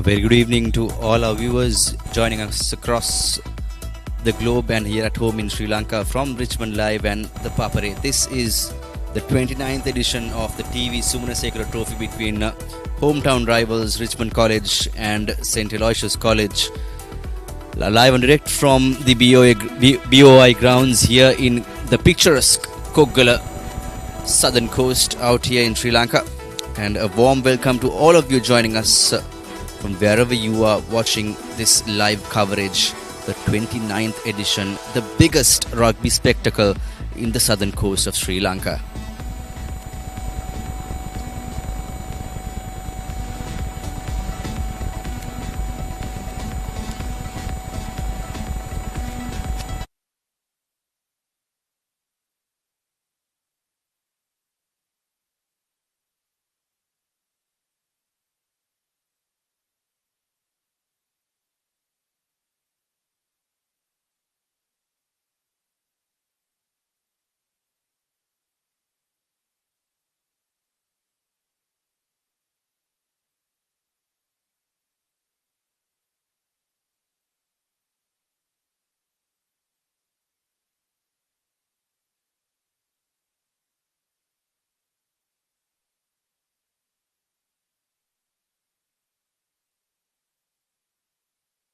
A very good evening to all our viewers joining us across the globe and here at home in Sri Lanka from Richmond Live and the Papare. This is the 29th edition of the TV Sumanasekara Trophy between hometown rivals Richmond College and St. Aloysius College. Live and direct from the BOI grounds here in the picturesque Koggala southern coast out here in Sri Lanka. And a warm welcome to all of you joining us from wherever you are watching this live coverage, the 29th edition, the biggest rugby spectacle in the southern coast of Sri Lanka.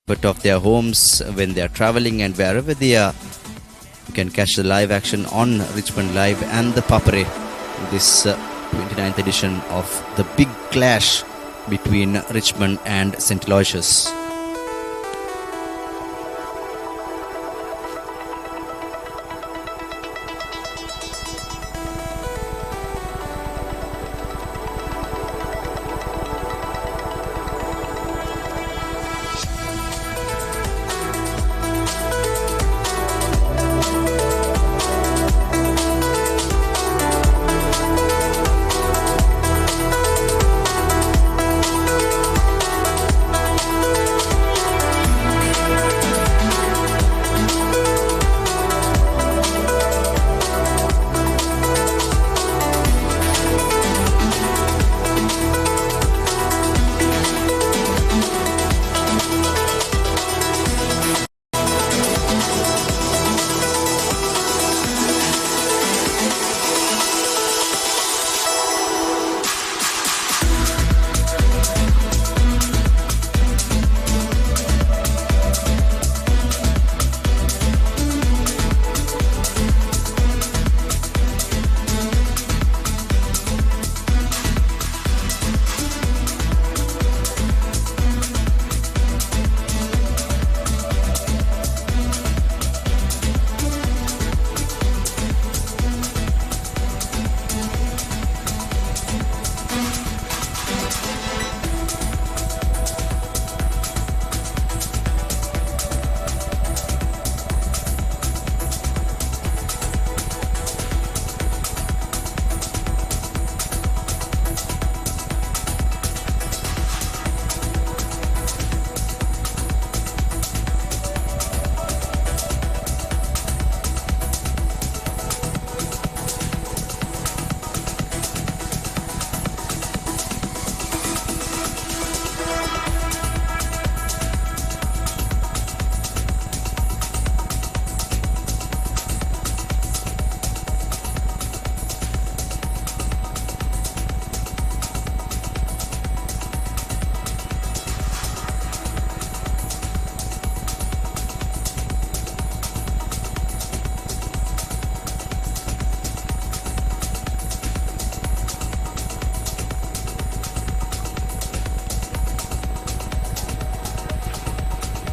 But of their homes when they are traveling and wherever they are, you can catch the live action on Richmond Live and the Papare, this 29th edition of the big clash between Richmond and St. Aloysius.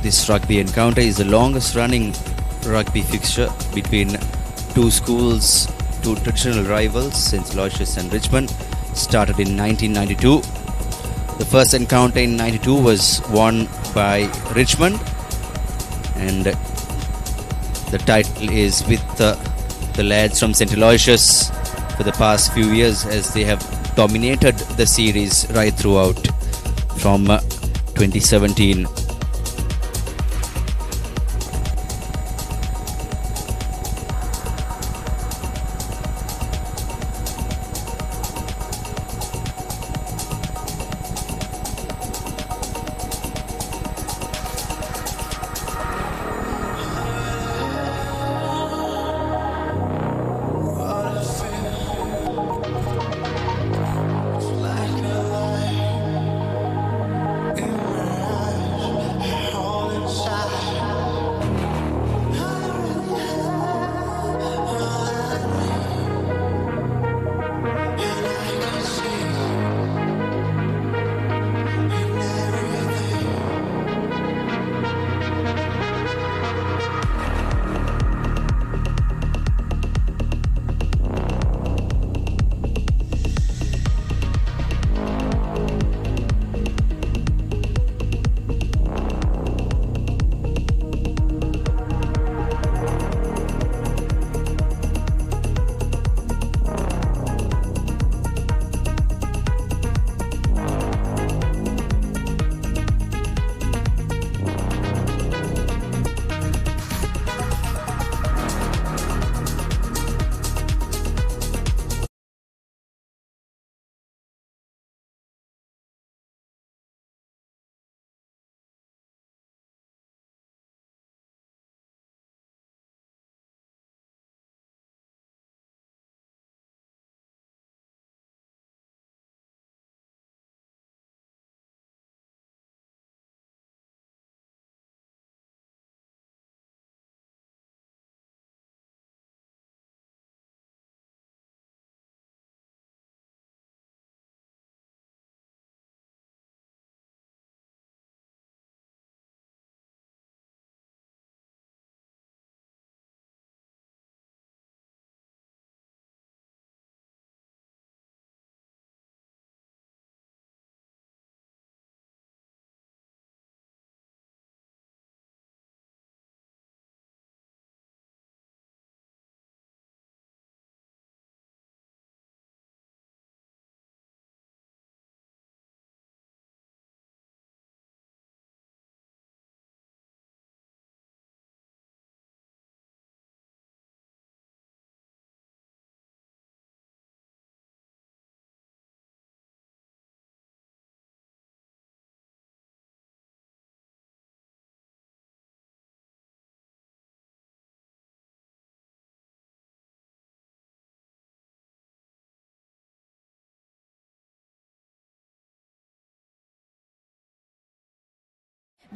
This rugby encounter is the longest running rugby fixture between two schools, two traditional rivals, St. Aloysius and Richmond. Started in 1992. The first encounter in 92 was won by Richmond, and the title is with the lads from St. Aloysius for the past few years, as they have dominated the series right throughout from 2017.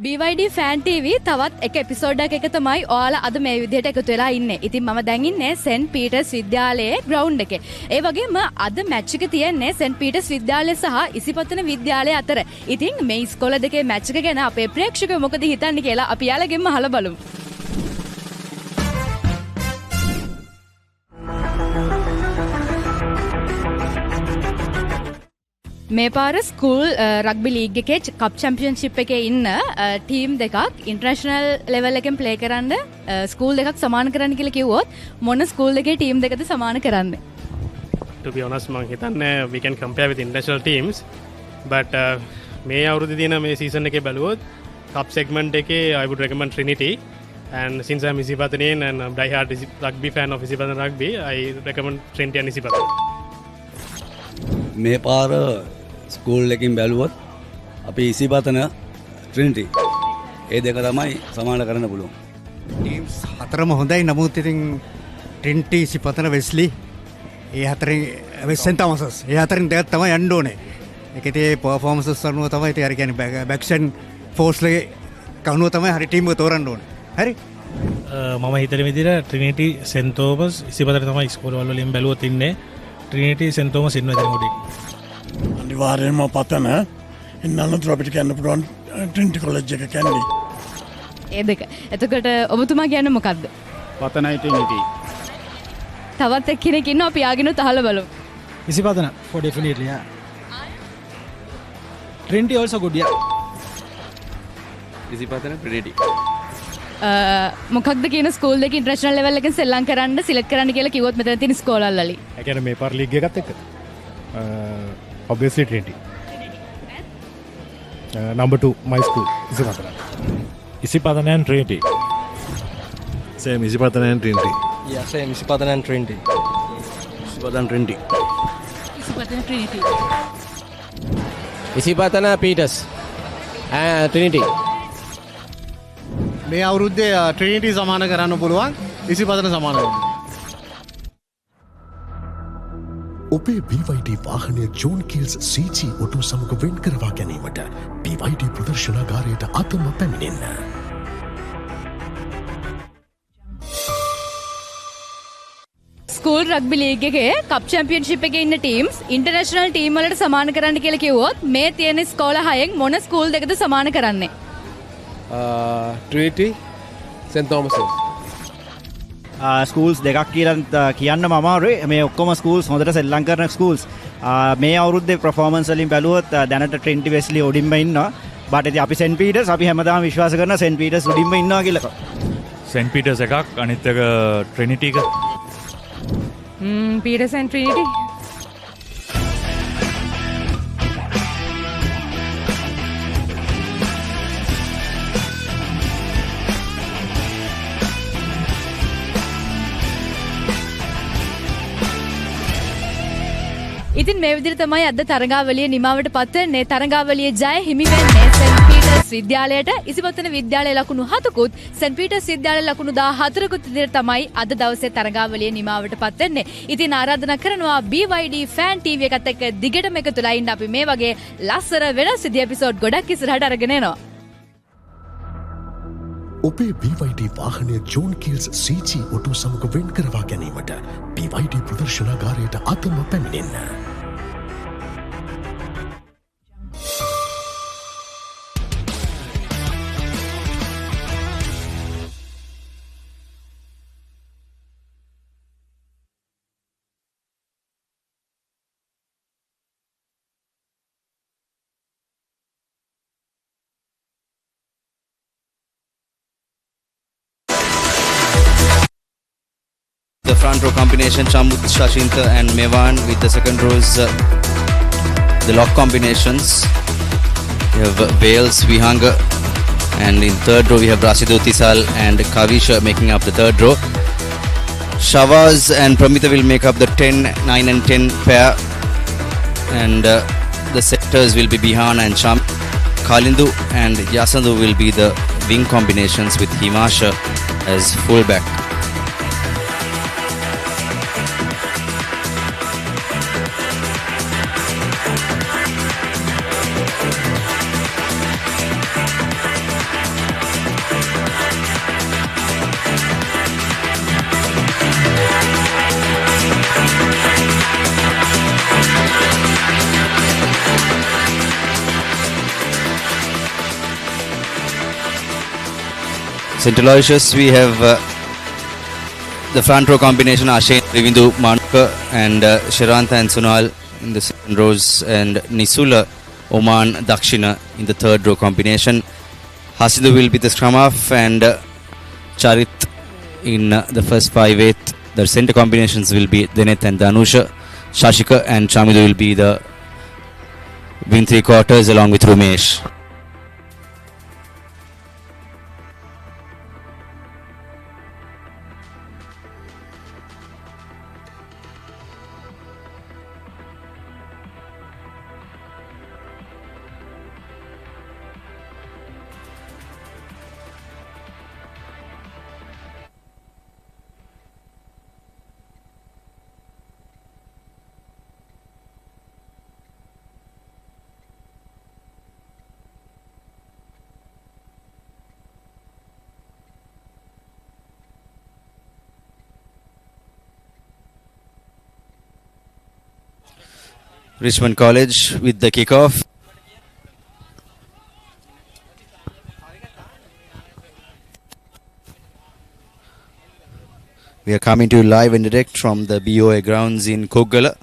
BYD Fan TV තවත් එක episode එකක තමයි ඔයාලා අද මේ විදිහට එකතු වෙලා ඉන්නේ. ඉතින් මම දැන් ඉන්නේ සෙන්ට් පීටර්ස් විද්‍යාලයේ ග්‍රවුන්ඩ් එකේ. ඒ වගේම අද මැච් එක තියෙන්නේ සෙන්ට් පීටර්ස් විද්‍යාලය සහ ඉසිපතන විද්‍යාලය අතර. ඉතින් මේ ඉස්කෝල දෙකේ මැච් එක ගැන අපේ ප්‍රේක්ෂකයෝ මොකද හිතන්නේ කියලා අපි යාළුවගෙන්ම අහලා බලමු. මේ පාර ස්කූල් රග්බි ලීග් එකේ කප් චැම්පියන්ෂිප් එකේ ඉන්න ටීම් දෙකක් ඉන්ටර්නැෂනල් ලෙවල් එකෙන් ප්ලේ කරන්න ස්කූල් දෙකක් සමාන කරන්න කියලා කිව්වොත් මොන ස්කූල් දෙකේ ටීම් දෙකද සමාන කරන්නේ? To be honest මම හිතන්නේ we can compare with international teams but මේ අවුරුද්දේ තියෙන මේ සීසන් එකේ බැලුවොත් කප් segment එකේ I would recommend Trinity and since I'm Isipathanen and I'm die-hard rugby fan of Isipathan rugby I recommend Trinity and Isipathan. මේ පාර ස්කූල් එකකින් බැලුවොත් අපි ඉසිපතන ට්‍රිනිටි ඒ දෙක තමයි සමාන කරන්න පුළුවන්. ටීම්ස් හතරම හොඳයි. නමුත් ඉතින් ට්‍රිනිටි ඉසිපතන වෙස්ලි ඒ හතරෙන් වෙස්සෙන් තමසස් ඒ හතරින් දෙකක් තමයි යන්න ඕනේ. ඒකේ tie පර්ෆෝමන්සස් අනුව තමයි tie අර කියන්නේ බැක්ෂන් ෆෝර්ස්ලගේ කවුනුව තමයි හරි ටීම් එක තෝරන්න ඕනේ. හරි මම හිතන විදිහට ට්‍රිනිටි සෙන්ට් තෝමස් ඉසිපතන තමයි ස්කෝල් වලින් බැලුවොත් ඉන්නේ. ට්‍රිනිටි සෙන්ට් තෝමස් ඉන්න ඉතින් උඩින් අනිවාර්යෙන්ම පතන එන්න අනුතර අපිට කියන්න පුළුවන් ට්‍රිනිටි කොලෙජ් එක කැන්ඩි. ඒ දෙක. එතකොට ඔබතුමා කියන්නේ මොකද්ද? පතනයි ට්‍රිනිටි. තවත් එක්කෙනෙක් ඉන්නවා අපි ආගෙනුත් අහලා බලමු. Isipathana for definitely yeah. Trinity also good yeah. Isipathana Trinity. මොකක්ද කියන ස්කූල් දෙක ඉන්ටර්නැෂනල් ලෙවල් එකෙන් සෙල්ලම් කරන්න සිලෙක්ට් කරන්න කියලා කිව්වොත් මෙතන තියෙන ස්කෝලල් වලින්. ඒ කියන්නේ මේ පාර ලීග් එකත් එක්ක obviously Trinity. Number 2 my school Isipathan. Isipatana and Trinity. Same Isipathan and Trinity. Yeah, same Isipathan and Trinity. Isipathana Trinity. Isipathana Trinity. Isipathan Peters and Trinity. මේ අවුරුද්දේ ට්‍රිනිටි සමාන කරන්න පුළුවන් ඉසිපතන සමාන කරන්න. ඔබේ BYD වාහනය ජෝන් කිල්ස් CG ඔටෝ සමග වෙන් කරවා ගැනීමට BYD ප්‍රදර්ශනාගාරයට අතම පැමිණෙන්න. ස්කූල් රග්බි ලීග් එකේ කප් චැම්පියන්ෂිප් එකේ ඉන්න ටීම්ස් ඉන්ටර්නැෂනල් ටීම් වලට සමාන කරන්න කියලා කිව්වොත් මේ තියෙන ස්කෝල හයෙන් මොන ස්කූල් දෙකද සමාන කරන්නේ? Trinity St. Thomas. ස්කූල්ස් දෙකක් කියලා කියන්න මම අමාරුයි. මේ ඔක්කොම ස්කූල්ස් හොඳට සෙල්ලම් කරන ස්කූල්ස්. මේ අවුරුද්දේ පර්ෆෝමන්ස් වලින් බැලුවොත් දැනට ට්‍රිනිටි වෙස්ලි උඩින්ම ඉන්නවා. බට් ඉතින් අපි සෙන්ට් පීටර්ස් අපි හැමදාම විශ්වාස කරන සෙන්ට් පීටර්ස් උඩින්ම ඉන්නවා කියලා. සෙන්ට් පීටර්ස් එකක් අනිත් එක ට්‍රිනිටි එක. Peters and Trinity. ඉතින් මේ විදිහට තමයි අද තරඟාවලිය නිමාවට පත් වෙන්නේ. තරඟාවලියේ ජය හිමි වෙන්නේ සෙන්ට් පීටර්ස් විද්‍යාලයට. ඉසිපතන විද්‍යාලයේ ලකුණු 7කුත් සෙන්ට් පීටර්ස් විද්‍යාලයේ ලකුණු 14කුත් විදිහට තමයි අද දවසේ තරඟාවලිය නිමාවට පත් වෙන්නේ. ඉතින් ආරාධනා කරනවා BYD Fan TV එකත් එක්ක දිගටම එකතුලා ඉන්න. අපි මේ වගේ ලස්සන වෙනස් විදිහ එපිසෝඩ් ගොඩක් ඉස්සරහට අරගෙන එනවා. ඔබේ BYD වාහනය ජෝන් කිල්ස් CG ඔටෝ සමග වෙන් කරවා ගැනීමට BYD ප්‍රදර්ශනාගාරයට අතම පැමිණෙන්න. The front row combination Chamut, Shashinta and Mevan. With the second rows the lock combinations. We have Wales, Vihanga, and in third row we have Rasidu Tisal and Kavisha making up the third row. Shavaz and Pramita will make up the 10, 9 and 10 pair, and the sectors will be Bihan and Sham. Kalindu and Yasandu will be the wing combinations with Himasha as fullback. St. Aloysius, we have the front row combination Ashen, Rivindu, Manuka and Shiranta and Sunal in the second rows, and Nisula, Oman, Dakshina in the third row combination. Hasidhu will be the scrum half, and Charit in the first 5/8. The center combinations will be Deneth and Danusha. Shashika and Chamidu will be the wing 3/4 along with Rumesh. Richmond College with the kickoff. We are coming to you live and direct from the BOA grounds in Koggala.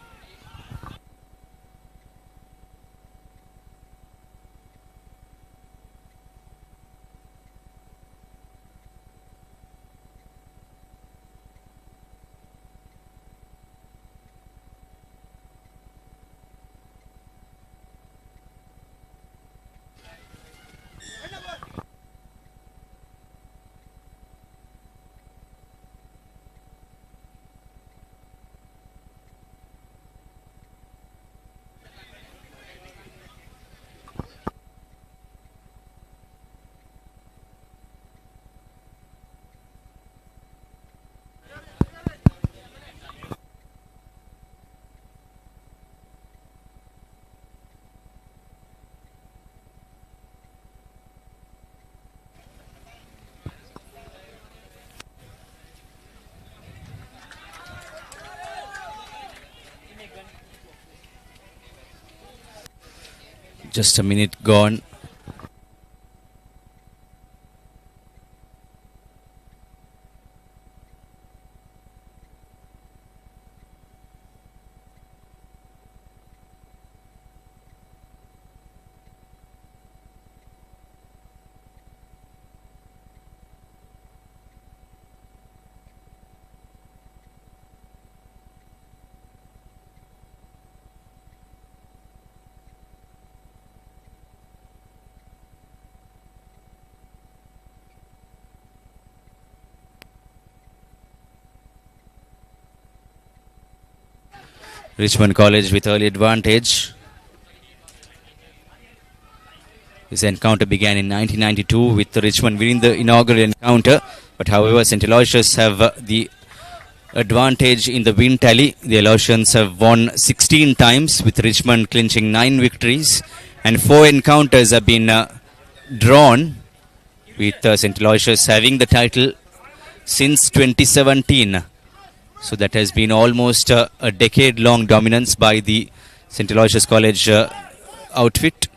Just a minute gone. Richmond College with early advantage. This encounter began in 1992 with Richmond winning the inaugural encounter, but however St. Aloysius have the advantage in the win tally. The Aloysians have won 16 times, with Richmond clinching 9 victories, and 4 encounters have been drawn, with St. Aloysius having the title since 2017. So that has been almost a decade-long dominance by the St. Aloysius College outfit.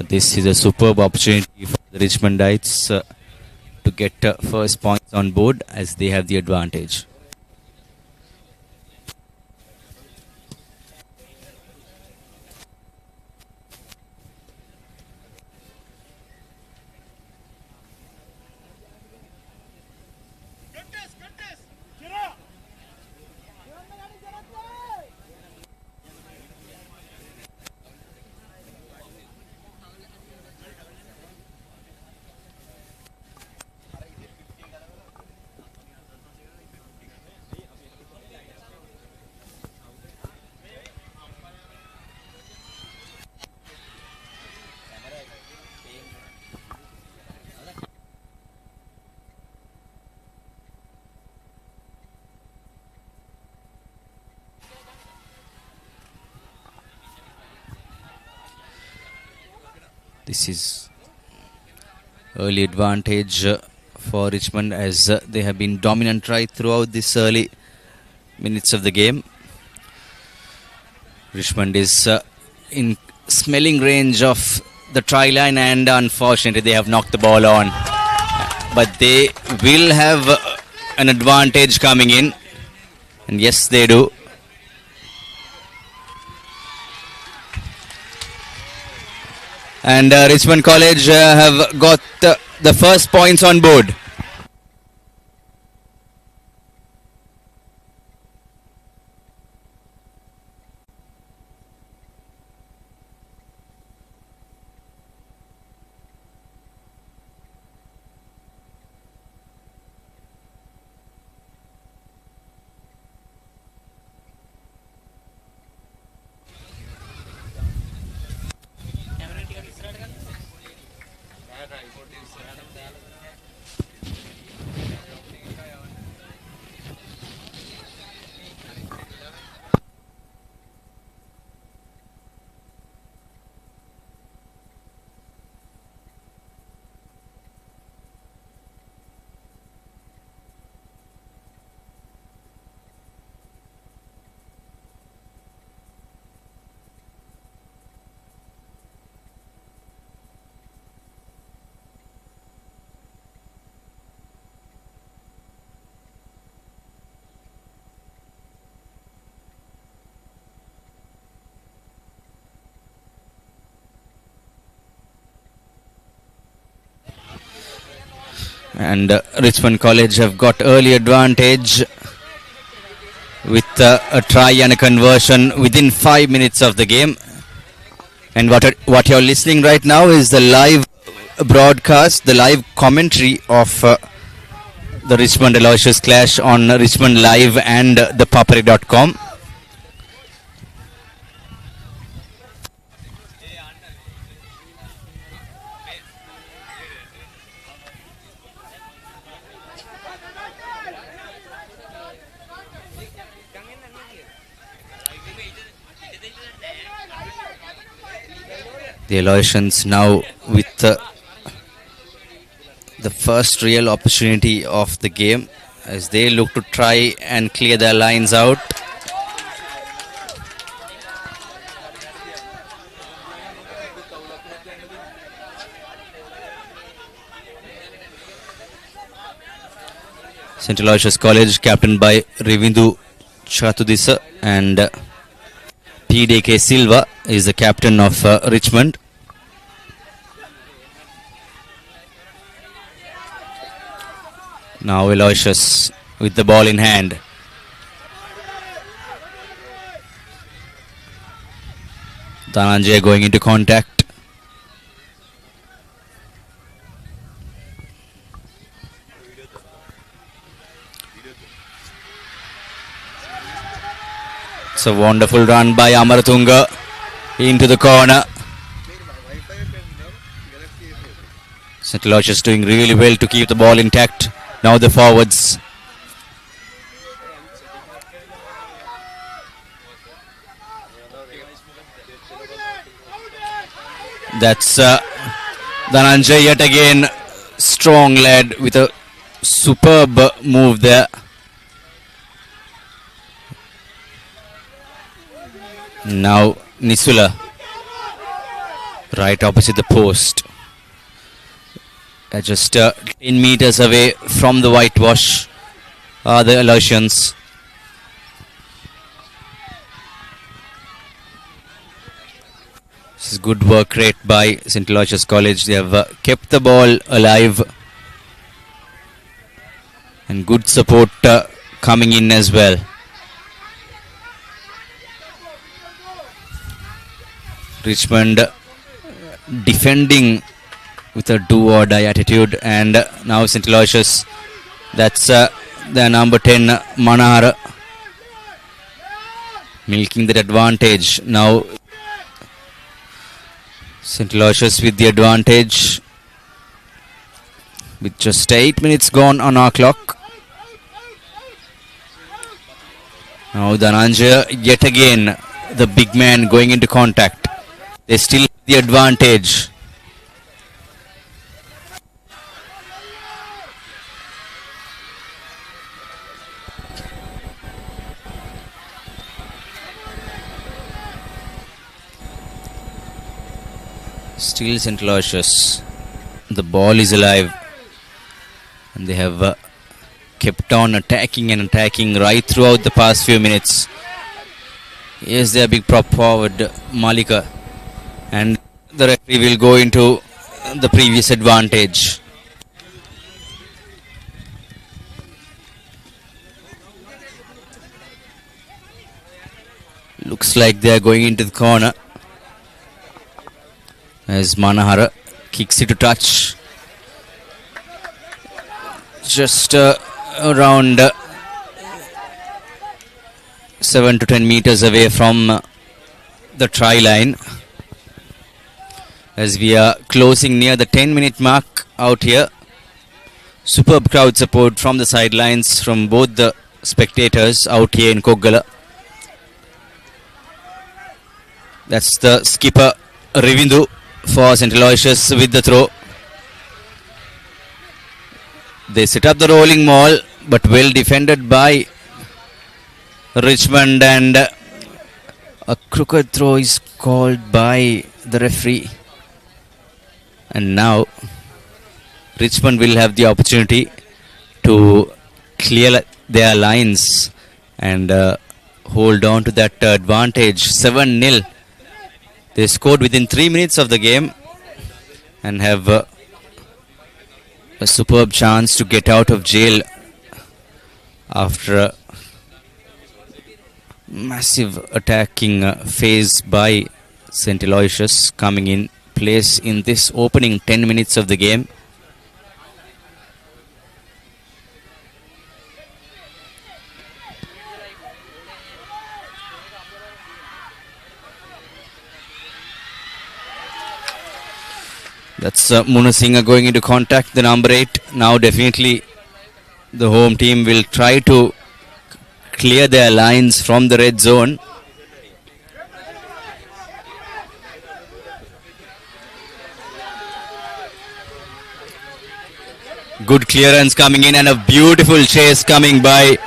This is a superb opportunity for the Richmondites to get first points on board, as they have the advantage. This is early advantage for Richmond as they have been dominant right throughout this early minutes of the game. Richmond is in smelling range of the try line, and unfortunately they have knocked the ball on. But they will have an advantage coming in, and yes, they do. And Richmond College have got the first points on board. And Richmond College have got early advantage with a try and a conversion within 5 minutes of the game. And what you're listening right now is the live broadcast, the live commentary of the Richmond Aloysius clash on Richmond Live and ThePapare.com. The Aloysians now with the first real opportunity of the game as they look to try and clear their lines out. St. Aloysius College captained by Rivindu Chatudisa and PDK Silva is the captain of Richmond. Now Aloysius with the ball in hand. Dhananjay going into contact. It's a wonderful run by Amaratunga into the corner. St. Aloysius doing really well to keep the ball intact. Now the forwards. That's Dhananjay yet again. Strong lad with a superb move there. Now Nisula right opposite the post. Just 10 meters away from the whitewash are the Aloysians. This is good work rate by St. Aloysius College. They have kept the ball alive and good support coming in as well. Richmond defending with a do-or-die attitude, and now St. Aloysius, that's the number 10 Manar milking that advantage. Now St. Aloysius with the advantage with just 8 minutes gone on our clock. Now Dhananjay yet again, the big man going into contact. They still have the advantage. Still St. Aloysius. The ball is alive. And they have kept on attacking and attacking right throughout the past few minutes. Here's their big prop forward, Malika. And the referee will go into the previous advantage. Looks like they are going into the corner. As Manahara kicks it to touch. Just around 7 to 10 meters away from the try line. As we are closing near the 10-minute mark out here. Superb crowd support from the sidelines from both the spectators out here in Koggala. That's the skipper Rivindu for St. Aloysius with the throw. They set up the rolling maul, but well defended by Richmond, and a crooked throw is called by the referee. And now Richmond will have the opportunity to clear their lines and hold on to that advantage. 7-0. They scored within 3 minutes of the game and have a superb chance to get out of jail after a massive attacking phase by St. Aloysius coming in place in this opening 10 minutes of the game. That's Munasinghe going into contact, the number 8. Now definitely the home team will try to clear their lines from the red zone. Good clearance coming in and a beautiful chase coming by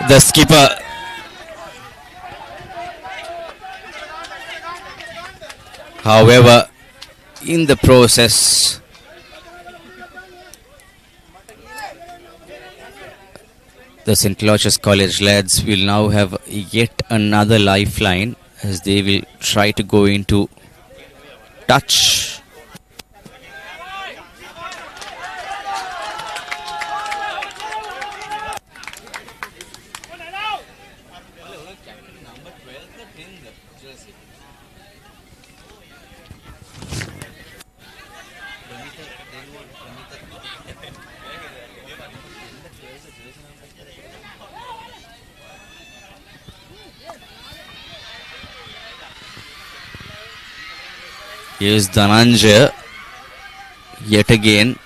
the skipper. However, in the process, the St. Aloysius College lads will now have yet another lifeline as they will try to go into touch. Here's Dhananjaya yet again.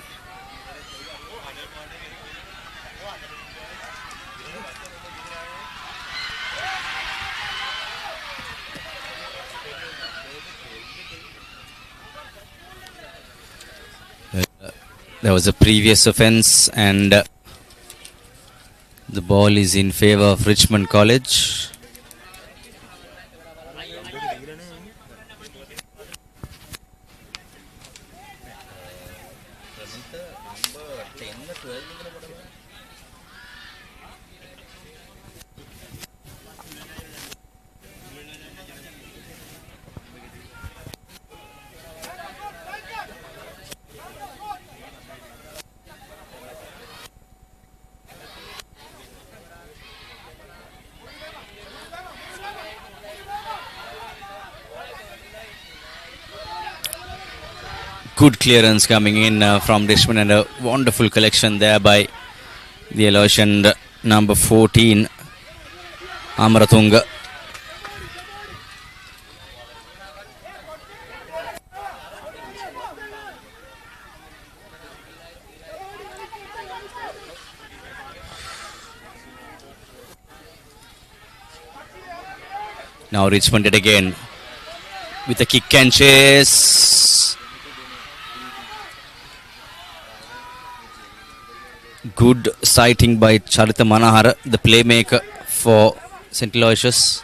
There was a previous offence and the ball is in favor of Richmond College. Good clearance coming in from Richmond and a wonderful collection there by the Aloysian number 14, Amaratunga. Now Richmond it again with a kick and chase. Good sighting by Charita Manahara, the playmaker for St. Aloysius.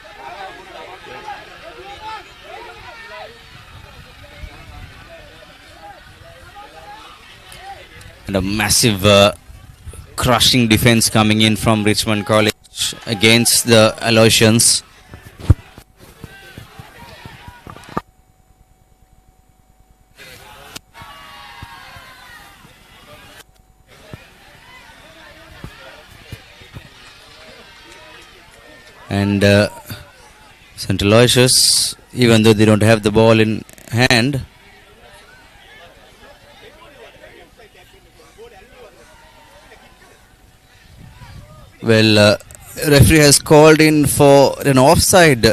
And a massive crushing defense coming in from Richmond College against the Aloysians. And St. Aloysius, even though they don't have the ball in hand, well, referee has called in for an offside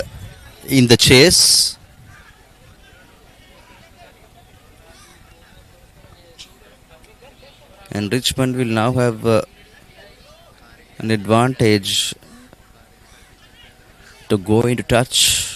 in the chase. And Richmond will now have an advantage to go into touch.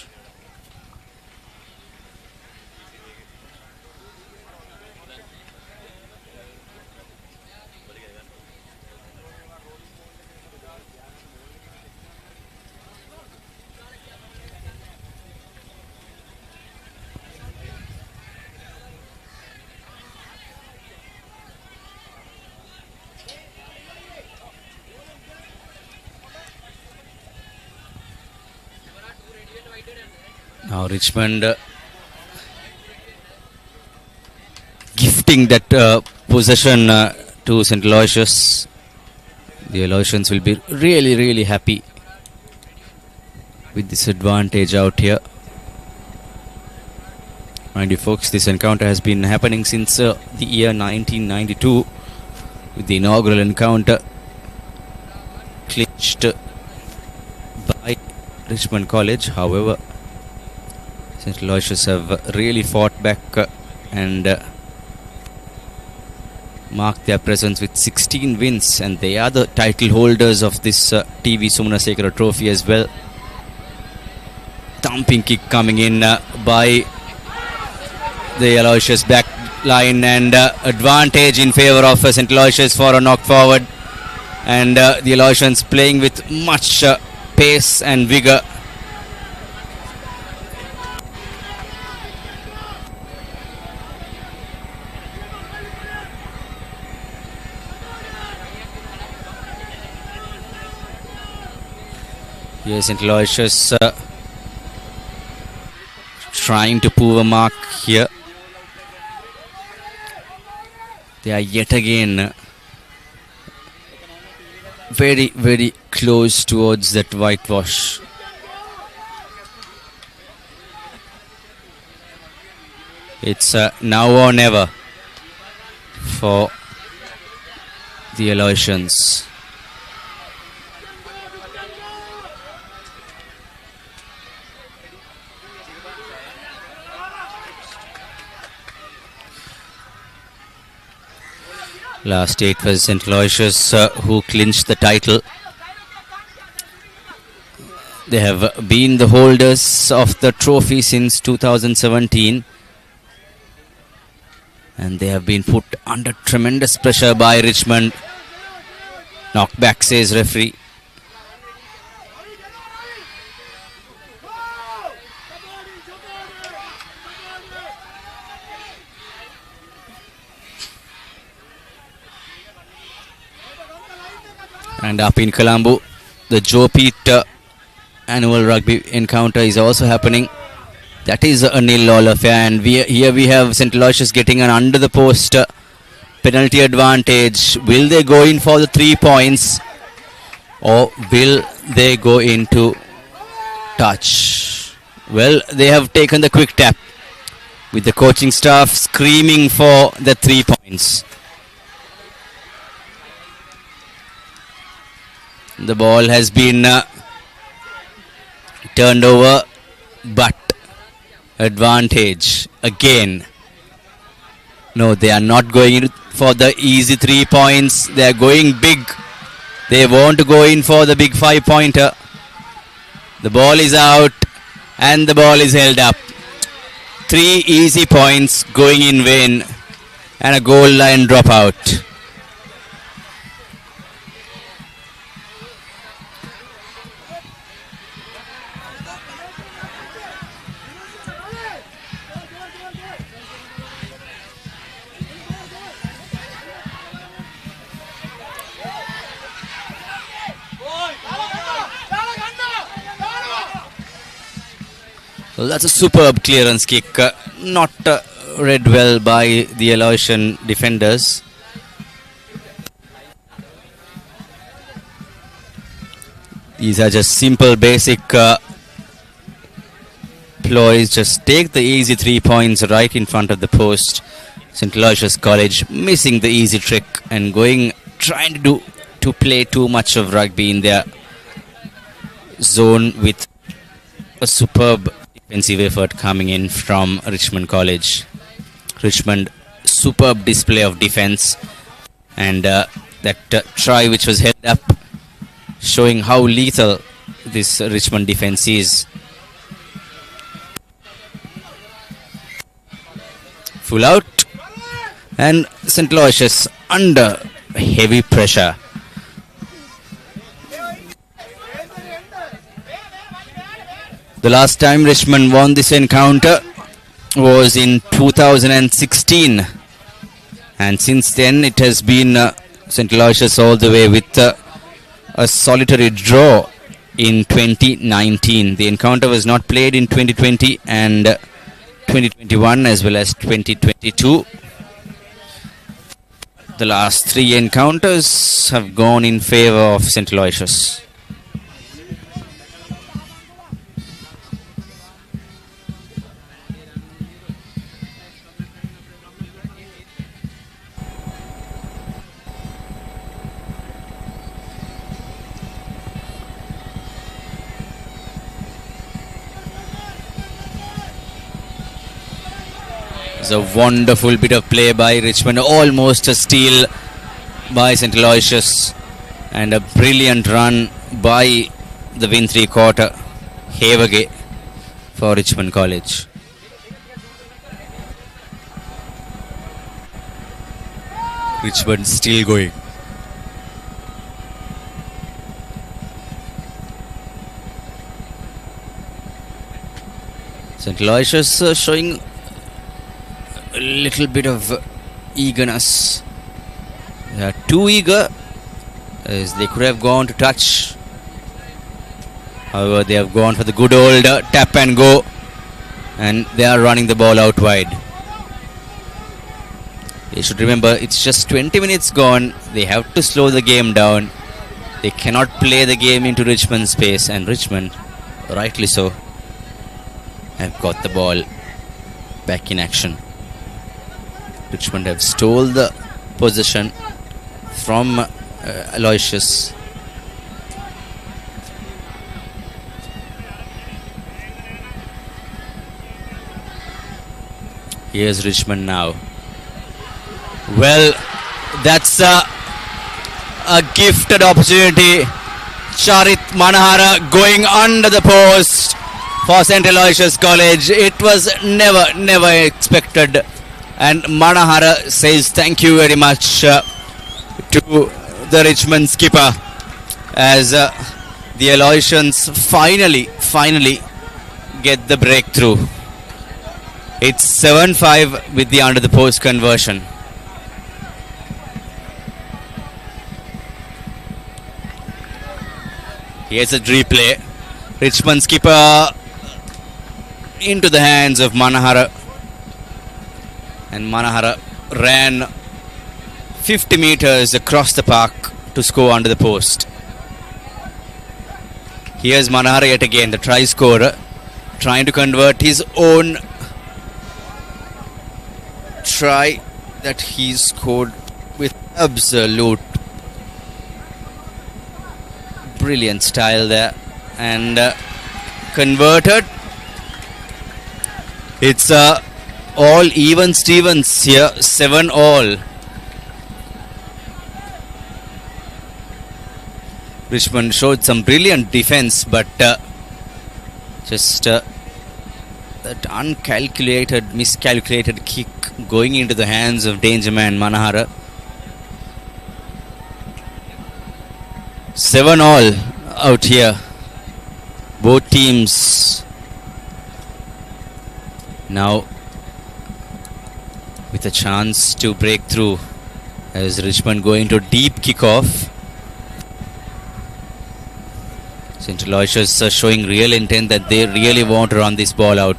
Now Richmond gifting that possession to St. Aloysius. The Aloysians will be really happy with this advantage out here. Mind you folks, this encounter has been happening since the year 1992 with the inaugural encounter clinched by Richmond College. However, St. Aloysius have really fought back and marked their presence with 16 wins, and they are the title holders of this TV Sumanasekara trophy as well. Thumping kick coming in by the Aloysius back line, and advantage in favor of St. Aloysius for a knock forward, and the Aloysians playing with much pace and vigor. Yes, St. Aloysius trying to prove a mark here. They are yet again very close towards that whitewash. It's now or never for the Aloysians. Last 8 was St. Aloysius who clinched the title. They have been the holders of the trophy since 2017, and they have been put under tremendous pressure by Richmond. Knockback, says referee. And up in Colombo, the Joe Pete annual rugby encounter is also happening. That is a 0-0 affair, and here we have St. Aloysius getting an under the post penalty advantage. Will they go in for the 3 points, or will they go into touch? Well, they have taken the quick tap with the coaching staff screaming for the 3 points. The ball has been turned over, but advantage again. No, they are not going in for the easy 3 points. They are going big. They want to go in for the big 5-pointer. The ball is out and the ball is held up. 3 easy points going in vain and a goal line dropout. Well, that's a superb clearance kick. Not read well by the Aloysian defenders. These are just simple, basic ploys. Just take the easy 3 points right in front of the post. St. Aloysius College missing the easy trick and trying to play too much of rugby in their zone with a superb defensive effort coming in from Richmond College. Richmond, superb display of defense, and that try which was held up, showing how lethal this Richmond defense is. Full out, and St. Aloysius under heavy pressure. The last time Richmond won this encounter was in 2016, and since then it has been St. Aloysius all the way with a solitary draw in 2019. The encounter was not played in 2020 and 2021 as well as 2022. The last 3 encounters have gone in favor of St. Aloysius. It's a wonderful bit of play by Richmond, almost a steal by St. Aloysius, and a brilliant run by the win 3/4 Havage for Richmond College. Richmond still going. St. Aloysius showing a little bit of eagerness. They are too eager, as they could have gone to touch. However, they have gone for the good old tap and go, and they are running the ball out wide. They should remember it's just 20 minutes gone. They have to slow the game down. They cannot play the game into Richmond's pace, and Richmond, rightly so, have got the ball back in action. Richmond have stole the possession from Aloysius. Here's Richmond now. Well, that's a gifted opportunity. Charit Manahara going under the post for St. Aloysius College. It was never expected. And Manahara says thank you very much to the Richmond skipper, as the Aloysians finally get the breakthrough. It's 7-5 with the under the post conversion. Here's a replay. Richmond skipper into the hands of Manahara. And Manahara ran 50 meters across the park to score under the post. Here's Manahara yet again, the try scorer, trying to convert his own try that he scored with absolute brilliant style there, and converted. It's all even Stevens here, 7-all. Richmond showed some brilliant defense, but just that miscalculated kick going into the hands of danger man Manahara. 7-all out here. Both teams now with a chance to break through, as Richmond going to deep kickoff. St. Aloysius showing real intent that they really want to run this ball out.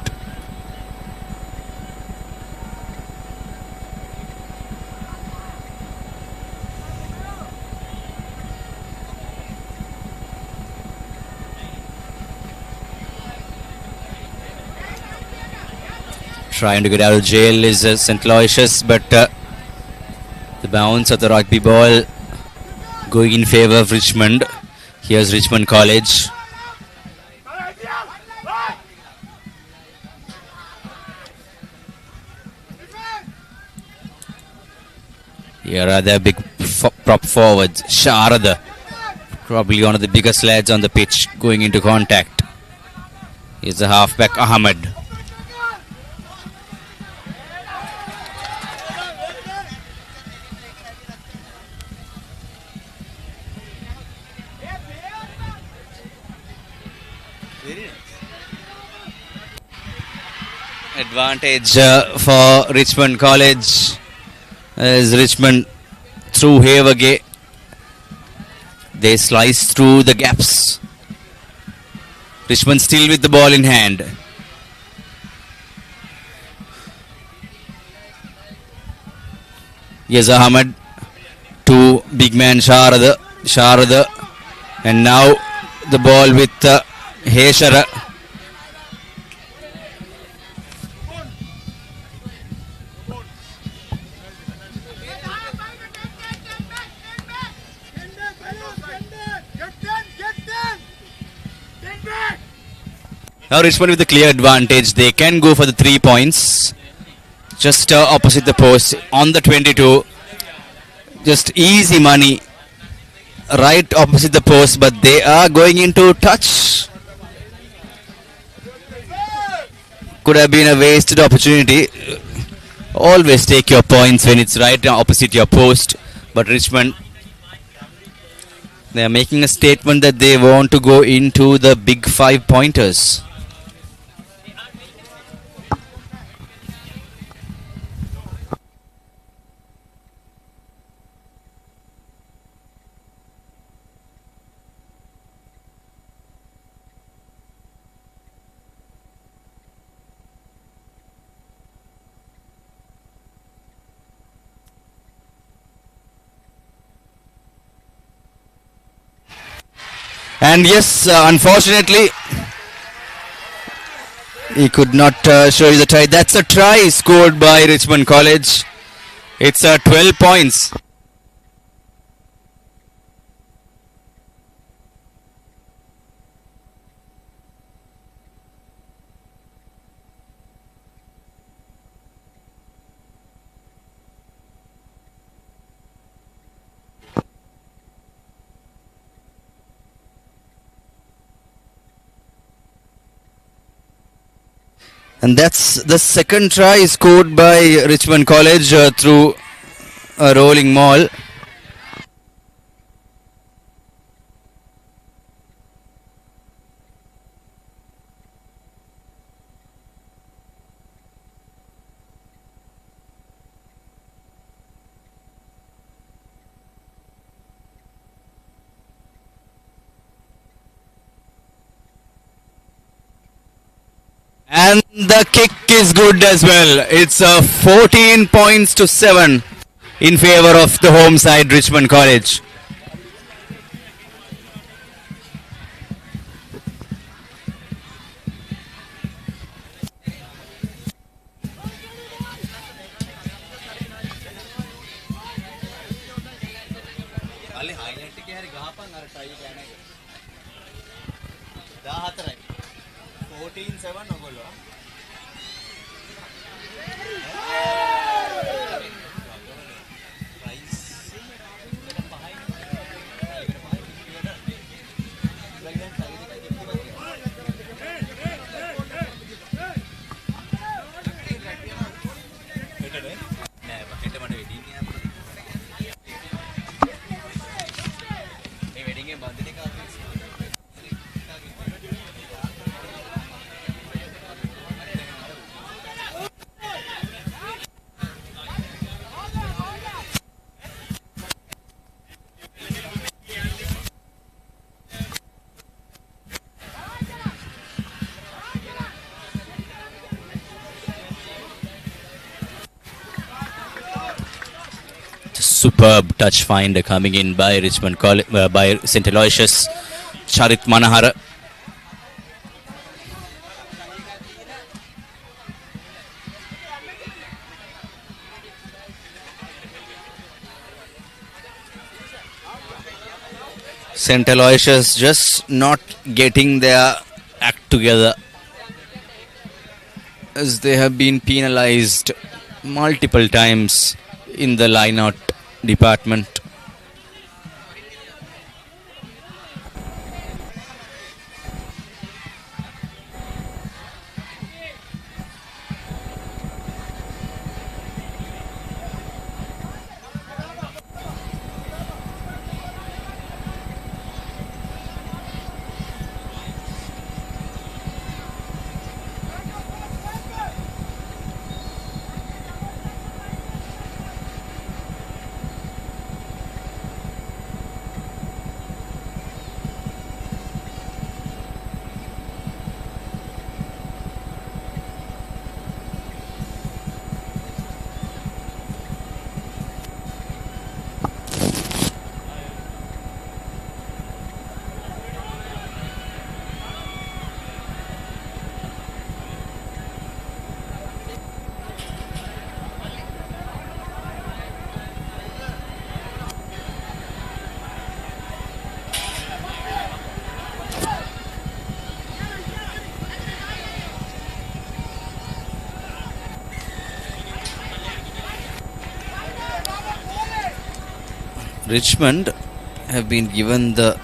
Trying to get out of jail is St. Aloysius, but the bounce of the rugby ball going in favor of Richmond. Here's Richmond College. Here are their big prop forwards. Sharada, probably one of the biggest lads on the pitch, going into contact. Here's the halfback Ahmed. Advantage for Richmond College as Richmond through Havagay. They slice through the gaps. Richmond still with the ball in hand. Yes, Ahmed to big man Sharada, and now the ball with Heshara. Now Richmond with the clear advantage. They can go for the 3 points. Just opposite the post on the 22. Just easy money. Right opposite the post, but they are going into touch. Could have been a wasted opportunity. Always take your points when it's right opposite your post. But Richmond, they are making a statement that they want to go into the big 5 pointers. And yes, unfortunately, he could not show you the try. That's a try scored by Richmond College. It's 12 points. And that's the second try scored by Richmond College through a rolling maul. And the kick is good as well. It's 14 points to 7 in favor of the home side, Richmond College. superb touch finder coming in by Richmond by St. Aloysius. Charit Manahara. St. Aloysius just not getting their act together, as they have been penalized multiple times in the line-out department. Richmond have been given the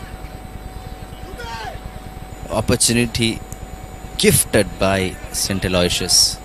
opportunity gifted by St. Aloysius.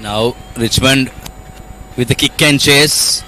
Now Richmond with the kick and chase.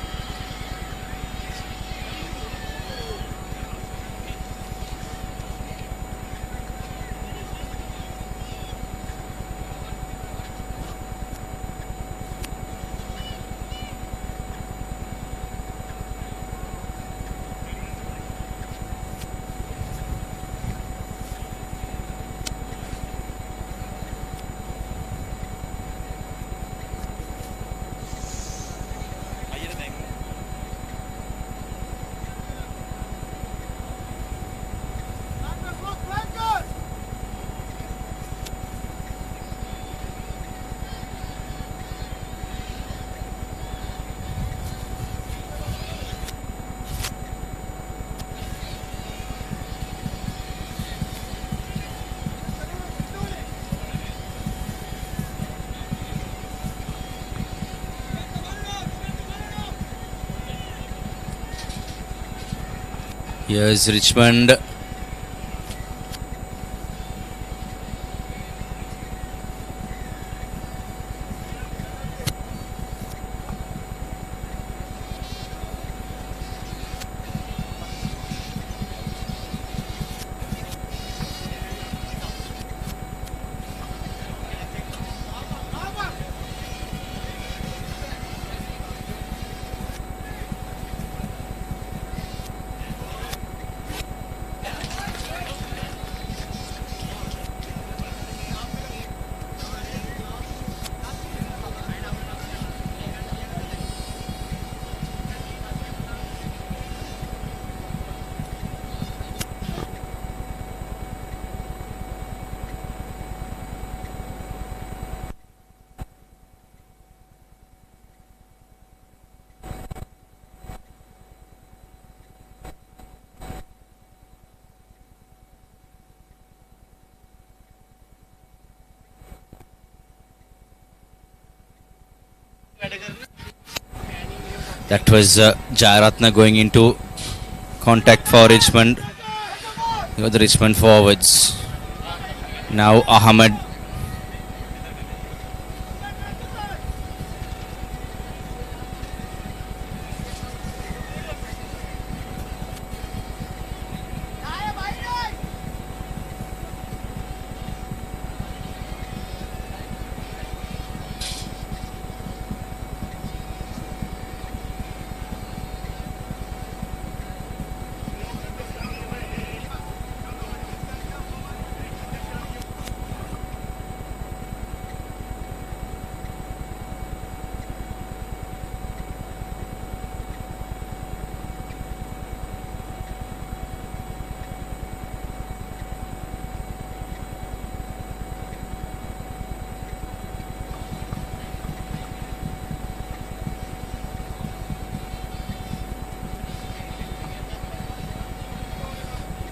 Here's Richmond. That was Jayaratna going into contact for Richmond. The Richmond forwards. Now Ahmed.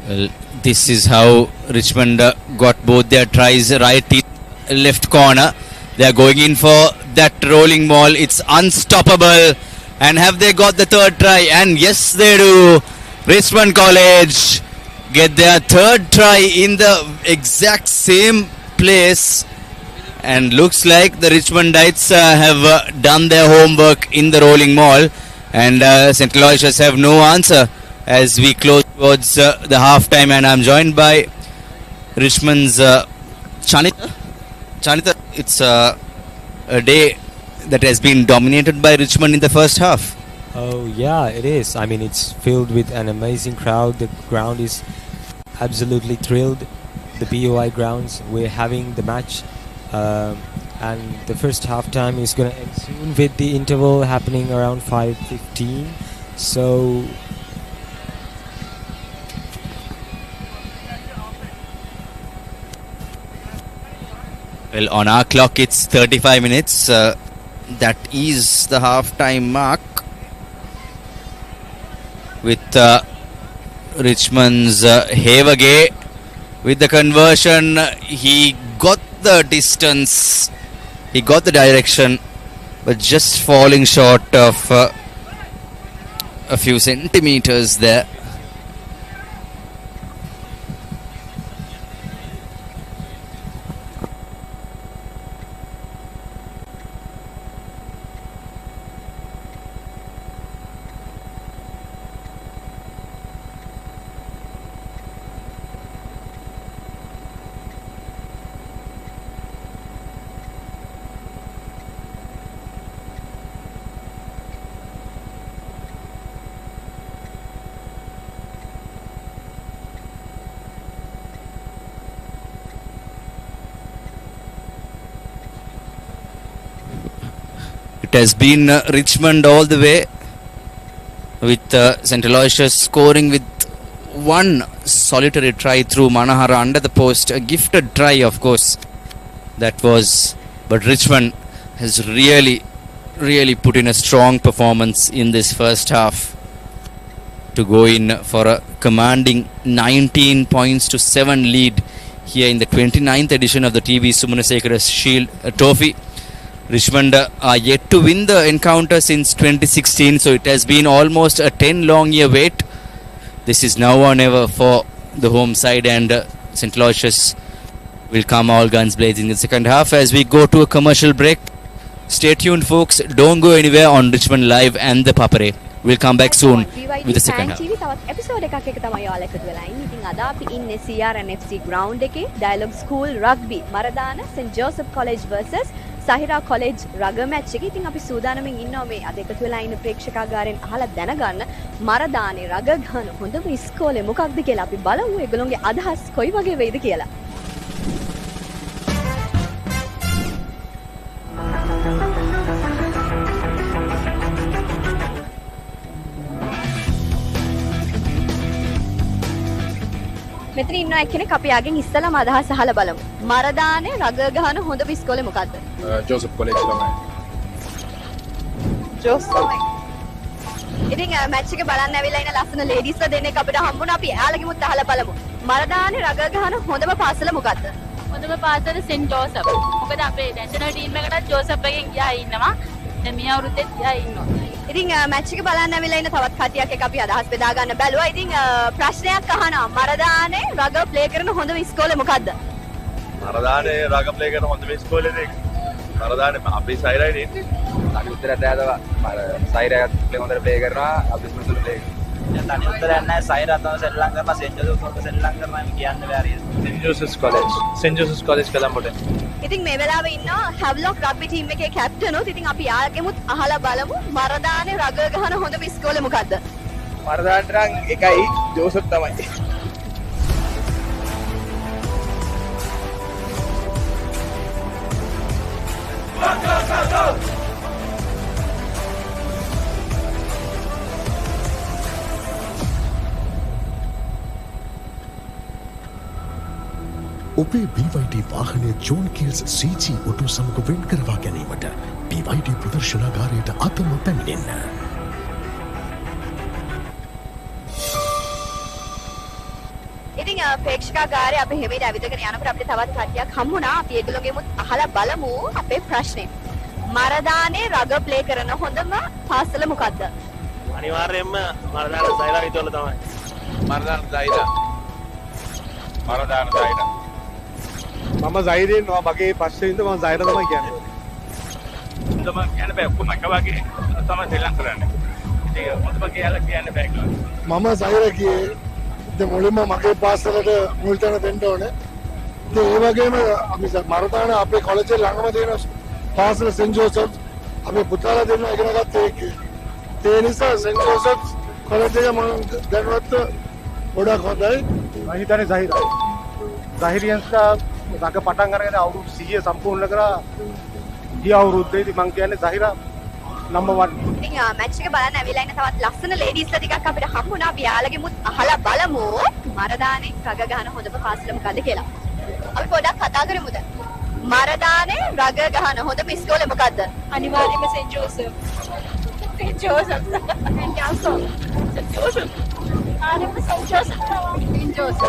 Well, this is how Richmond got both their tries, right left corner. They are going in for that rolling ball. It's unstoppable. And have they got the third try? And yes, they do. Richmond College get their third try in the exact same place. And looks like the Richmondites have done their homework in the rolling ball. And St. Aloysius have no answer as we close towards the half time, and I'm joined by Richmond's Chanita. Chanita, it's a day that has been dominated by Richmond in the first half. Oh yeah, it is. I mean, it's filled with an amazing crowd. The ground is absolutely thrilled. The BOI grounds, we're having the match, and the first half time is going to end soon with the interval happening around 5:15. So well, on our clock it's 35 minutes. That is the half-time mark with Richmond's Havagay with the conversion. He got the distance, he got the direction, but just falling short of a few centimeters there. It has been Richmond all the way, with St. Aloysius scoring with one solitary try through Manahara under the post. A gifted try, of course, that was. But Richmond has really put in a strong performance in this first half to go in for a commanding 19 points to 7 lead here in the 29th edition of the TV Sumanasekara Shield Trophy. Richmond are yet to win the encounter since 2016, so it has been almost a 10 long year wait. This is now or never for the home side, and St. Aloysius will come all guns blazing in the second half as we go to a commercial break. Stay tuned, folks. Don't go anywhere on Richmond Live and the Papare. We'll come back soon with the second half. episode එකක් එක තමයි ඔයාලා එකතු වෙලා ඉන්නේ. ඉතින් අද අපි ඉන්නේ CRNFC ground එකේ Dialog School Rugby Maradana St. Joseph College versus Sahira College rugger match එකේ. ඉතින් අපි සූදානම්ෙන් ඉන්නවා මේ අද එකතු වෙලා ඉන්න ප්‍රේක්ෂකාගාරයෙන් අහලා දැනගන්න මරදානේ රග ගන්න හොඳම ඉස්කෝලේ මොකක්ද කියලා. අපි බලමු ඒගොල්ලෝගේ අදහස් කොයි වගේ වෙයිද කියලා. මෙතන ඉන්න එක්කෙනෙක් අපි ආගෙන් ඉස්සලම අදහස් අහලා බලමු. මරදානේ රග ගහන හොඳම ඉස්කෝලේ මොකද්ද? ජෝසප් කොලෙජ් තමයි. ජෝසප්. ඉතින් මැච් එක බලන්න ඇවිල්ලා ඉන්න ලස්සන ලේඩීස්ලා දෙන්නෙක් අපිට හම්බුණා. අපි එයාලගෙමුත් අහලා බලමු. මරදානේ රග ගහන හොඳම පාසල මොකද්ද? හොඳම පාසල සෙන්ට් ජෝසප්. මොකද අපේ නැෂනල් ටීම් එකටත් ජෝසප් එකෙන් ගියා ඉන්නවා. දැන් මේ අවුරුද්දෙත් ගියා ඉන්නවා. ඉතින් මැච් එක බලන්න ඇවිල්ලා ඉන්න තවත් කටියක් එක අපි අදහස් බෙදා ගන්න බැලුවා. ඉතින් ප්‍රශ්නයක් අහනවා. මරදානේ රග ප්ලේ කරන හොඳම ඉස්කෝලේ මොකද්ද? මරදානේ රග ප්ලේ කරන හොඳම ඉස්කෝලේ මරදානේ අපි සයිරයි ඉන්නේ. අපි උත්තරයක් දැයදවා. සයිරයත් ප්ලේ හොඳට ප්ලේ කරනවා. අපි ස්මුතුල ප්ලේ කරනවා. දැන් තනි උත්තරයක් නැහැ. සයිරත් තමයි සෙල්ලම් කරනවා. සෙන්ට් ජෝසප් කොල්ල සෙල්ලම් කරනවා. මේ කියන්න බැරි. Saint Joseph's College. Saint Joseph's College කලම්බොට. ඉතින් මේ වෙලාවේ ඉන්නවා හැව්ලොක් රග්බි ටීම් එකේ කැප්ටන් උත්. ඉතින් අපි යාගෙමුත් අහලා බලමු මරදානේ රග ගහන හොඳම ඉස්කෝලේ මොකද්ද? මරදානට නම් එකයි ජෝසප් තමයි. ඔබේ BYD වාහනය ජෝන් කිල්ස් CG ඔටෝ සමග වෙන් කරවා ගැනීමට BYD ප්‍රදර්ශනාගාරයට අතම පැමිණෙන්න. ඉතින් ප්‍රේක්ෂකාගාරය අපි හැමෙට ඇවිදගෙන යනකොට අපිට තවත් කට්ටියක් හම්බුණා. අපි ඒගොල්ලෝගෙමුත් අහලා බලමු අපේ ප්‍රශ්නේ. මරදානේ රග ප්ලේ කරන හොඳම පාසල මොකද්ද? අනිවාර්යයෙන්ම මරදාන සයිලා විතර තමයි. මරදාන සයිලා. මරදාන සයිලා. මම සයිරෙන් මගේ පස්සේ ඉඳ මම සයිර තමයි කියන්නේ. තම කියන්න බෑ ඔක්කොම එක වගේ තමයි ශ්‍රී ලංකාවේ. ඒක මොකද කියලා කියන්න බෑ කියලා. මම සයිර කියේ ඉතින් මුලින්ම මගේ පාසලට මුල් තැන දෙන්න ඕනේ. ඉතින් ඒ වගේම අපි මරදාන අපේ කොලෙජ් එකේ ළඟම තියෙන පාසල සෙන්ට් ජෝසප් අපේ පුතාලා දෙන්න ඉගෙන ගත්ත එකේ. ඒ නිසා සෙන්ට් ජෝසප් කොලෙජ් එක මම දැනුවත් ගොඩක් හොඳයි. මම හිතන්නේ සහිරියන්ස්ලා රග පටන් අරගෙන අවුරුදු 100 සම්පූර්ණ කරා. ගිය අවුරුද්දේදී මම කියන්නේ සහිරා නම්බර් 1. ඉතින් මැච් එක බලන්න ඇවිල්ලා ඉන්න තවත් ලස්සන ලේඩීස්ලා ටිකක් අපිට හම්බුණා. අපි යාළගෙමුත් අහලා බලමු මරදානේ රග ගහන හොඳම පාසල මොකද්ද කියලා. අපි පොඩ්ඩක් කතා කරමුද? මරදානේ රග ගහන හොඳම ඉස්කෝලේ මොකද්ද? අනිවාර්යයෙන්ම Saint Joseph. Saint Joseph. Saint Joseph. Saint Joseph. ආනෙම සෙන්ට් ජෝසප්. Saint Joseph.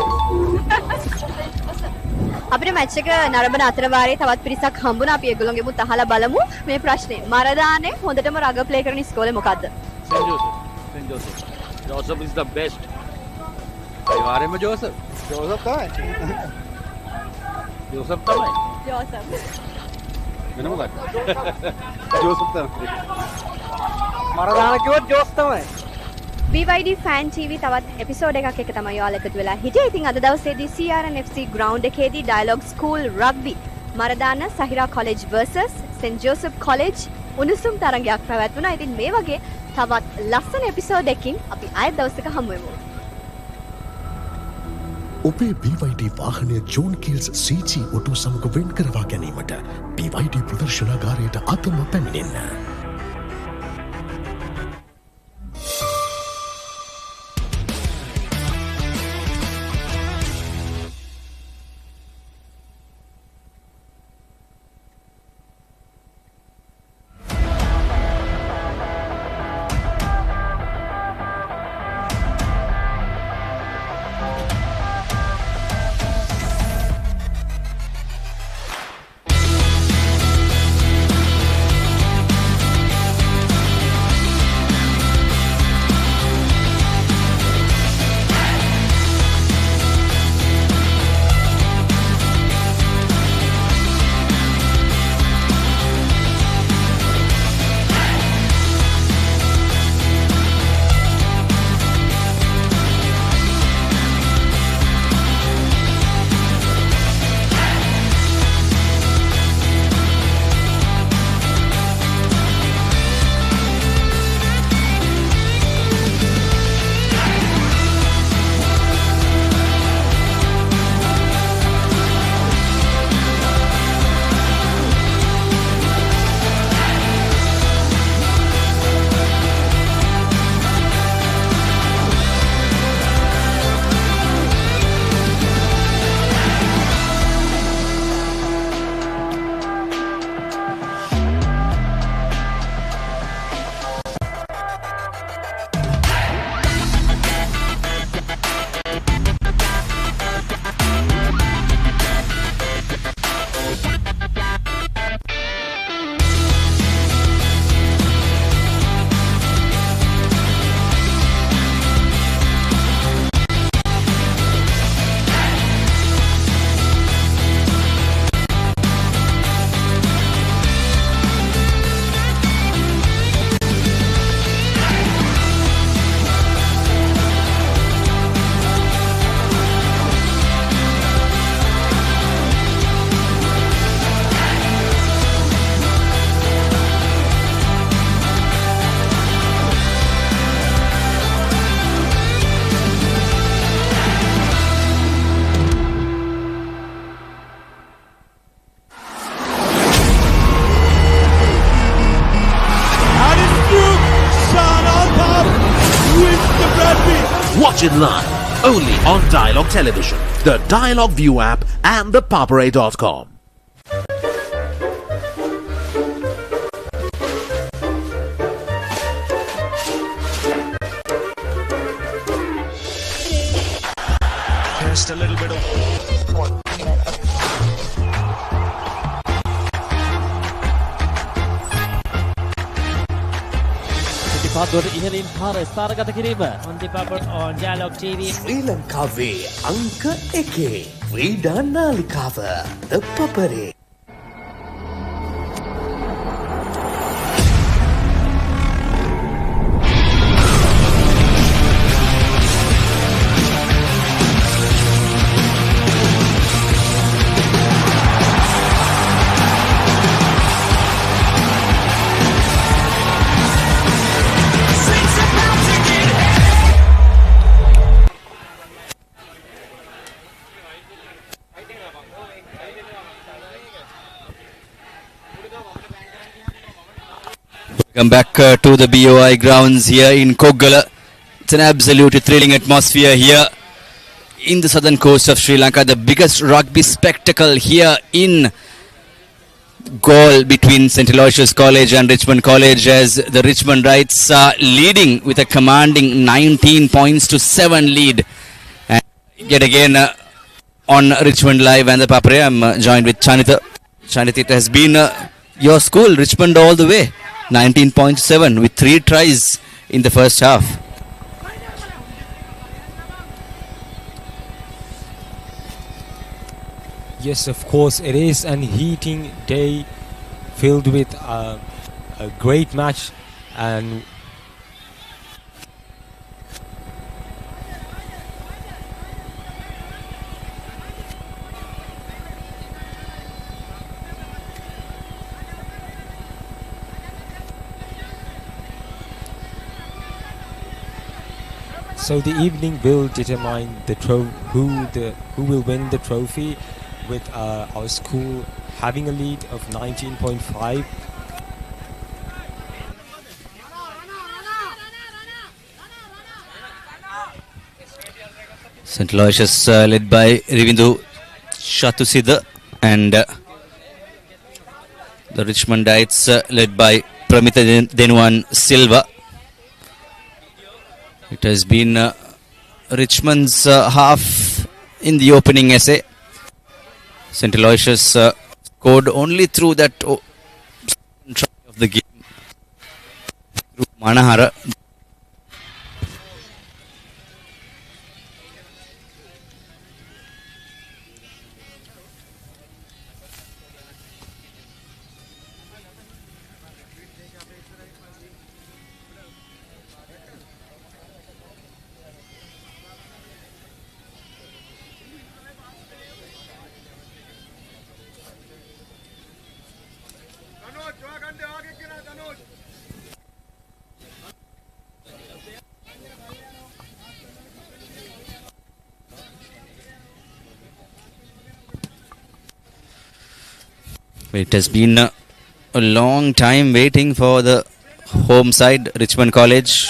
අපිට මැච් එක නරඹන අතර වාරයේ තවත් පිරිසක් හම්බුණා. අපි ඒගොල්ලෝගෙමුත් අහලා බලමු මේ ප්‍රශ්නේ. මරදානේ හොඳටම රග ප්ලේ කරන ඉස්කෝලේ මොකද්ද? Scent Joseph. Saint Joseph. Joseph is the best. අනිවාර්යයෙන්ම ජෝසප්. ජෝසප් තමයි. ජෝසප් තමයි. ජෝසප්. වෙන මොකක්ද? ජෝසප් තමයි. මරදාන කිව්වොත් ජෝස් තමයි. BYD Fan TV තවත් එපිසෝඩ් එකක් එක තමයි ඔයාලා එකතු වෙලා හිටියේ. ඉතින් අද දවසේදී CRN FC ground එකේදී Dialog School Rugby Maradana Zahira college versus St Joseph College උණුසුම් තරගයක් පැවැත්වුණා. ඉතින් මේ වගේ තවත් ලස්සන එපිසෝඩ් එකකින් අපි ආයෙත් දවසක හමු වෙමු. ඔබේ BYD වාහනය ජෝන් කිල්ස් CG ඔටෝ සමග වෙන් කරවා ගැනීමට BYD ප්‍රදර්ශනාගාරයට අතම පැමිණෙන්න. Watch it live only on Dialog Television, the Dialog ViU app and thepapare.com. Just a little bit of පාත්වලට ඉහළින් පාර ස්ථානගත කිරීම on the Papare on Dialog TV ශ්‍රී ලංකාවේ අංක 1 ක්‍රීඩා නාලිකාව The Papare. Welcome back to the BOI grounds here in Koggala. It's an absolutely thrilling atmosphere here in the southern coast of Sri Lanka. The biggest rugby spectacle here in Galle between St. Aloysius College and Richmond College, as the Richmond Knights are leading with a commanding 19 points to 7 lead. And yet again on Richmond Live and the Papare, I'm joined with Chanita. Chanita, it has been your school, Richmond, all the way. 19.7 with 3 tries in the first half. Yes, of course, it is an heating day filled with a great match, and so the evening will determine who will win the trophy, with our school having a lead of 19.5. St. Aloysius led by Rivindu Shatusida, and the Richmond Knights led by Pramita Denuan Silva. It has been Richmond's half in the opening essay. St. Aloysius scored only through that try of the game through Manahara. It has been a long time waiting for the home side, Richmond College.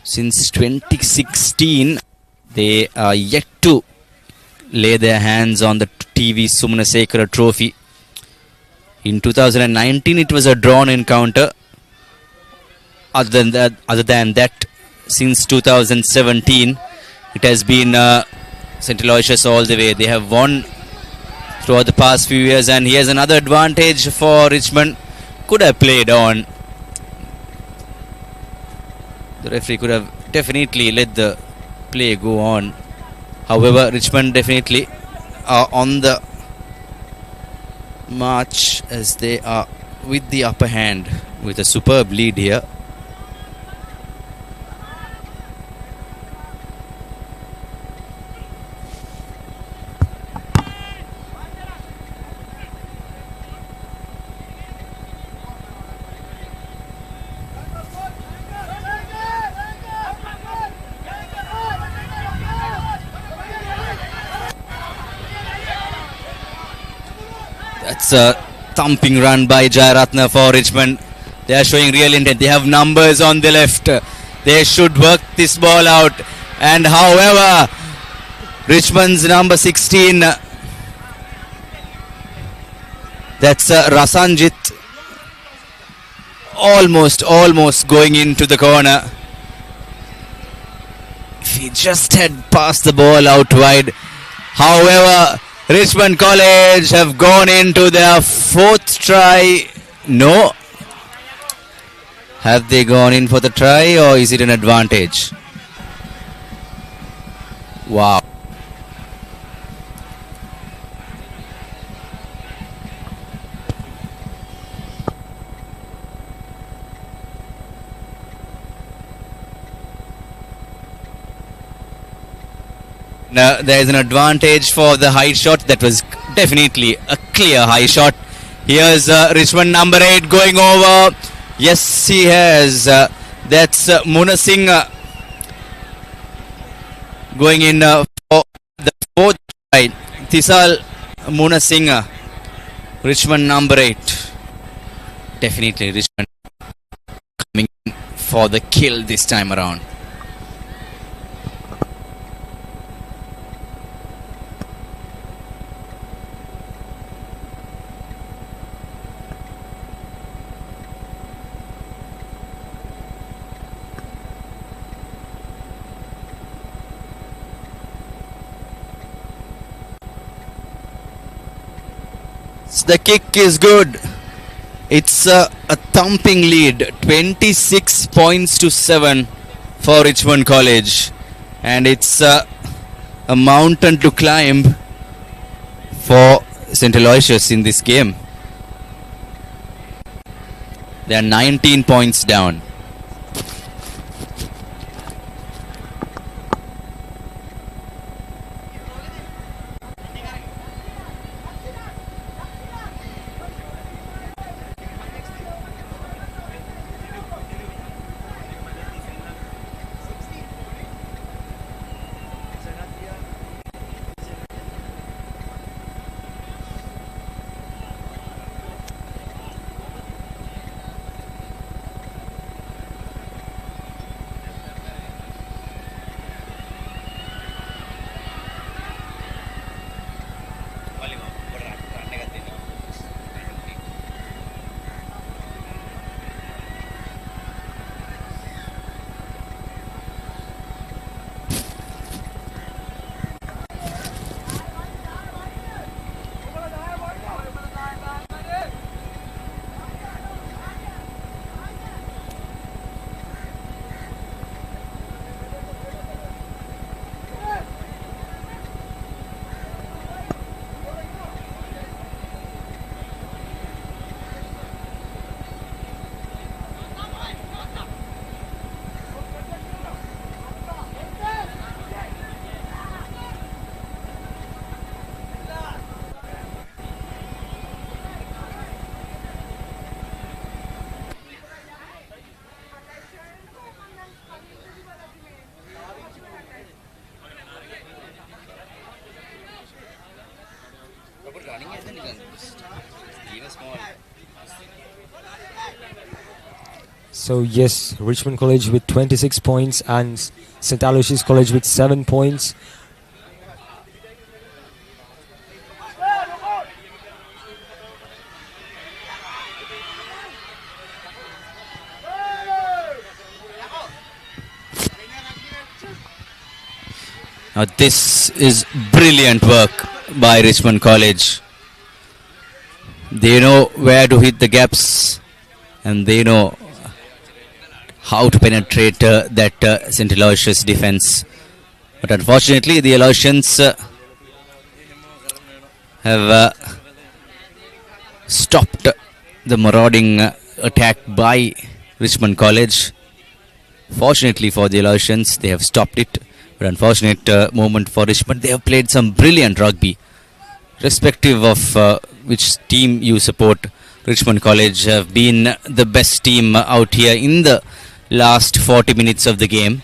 Since 2016, they are yet to lay their hands on the TV Sumanasekara trophy. In 2019, it was a drawn encounter. Other than that, since 2017, it has been St. Aloysius all the way. They have won throughout the past few years, and here's another advantage for Richmond. Could have played on. The referee could have definitely let the play go on. However, Richmond definitely are on the march, as they are with the upper hand with a superb lead here. That's a thumping run by Jayaratna for Richmond. They are showing real intent. They have numbers on the left. They should work this ball out. And however, Richmond's number 16, that's Rasanjit, almost going into the corner. If he just had passed the ball out wide. However, Richmond College have gone into their fourth try. No. Have they gone in for the try, or is it an advantage? Wow. Now, there is an advantage for the high shot. That was definitely a clear high shot. Here's Richmond number 8 going over. Yes, he has. That's Muna Singh going in for the fourth try. Thisal Muna Singh, Richmond number 8. Definitely Richmond coming in for the kill this time around. The kick is good. It's a thumping lead, 26 points to 7 for Richmond College, and it's a mountain to climb for St. Aloysius in this game. They are 19 points down. So yes, Richmond College with 26 points and St. Aloysius College with 7 points. Now this is brilliant work by Richmond College. They know where to hit the gaps, and they know how to penetrate that St. Aloysius defense. But unfortunately, the Aloysians have stopped the marauding attack by Richmond College. Fortunately for the Aloysians, they have stopped it. But unfortunate moment for Richmond. They have played some brilliant rugby. Irrespective of which team you support, Richmond College have been the best team out here in the last 40 minutes of the game.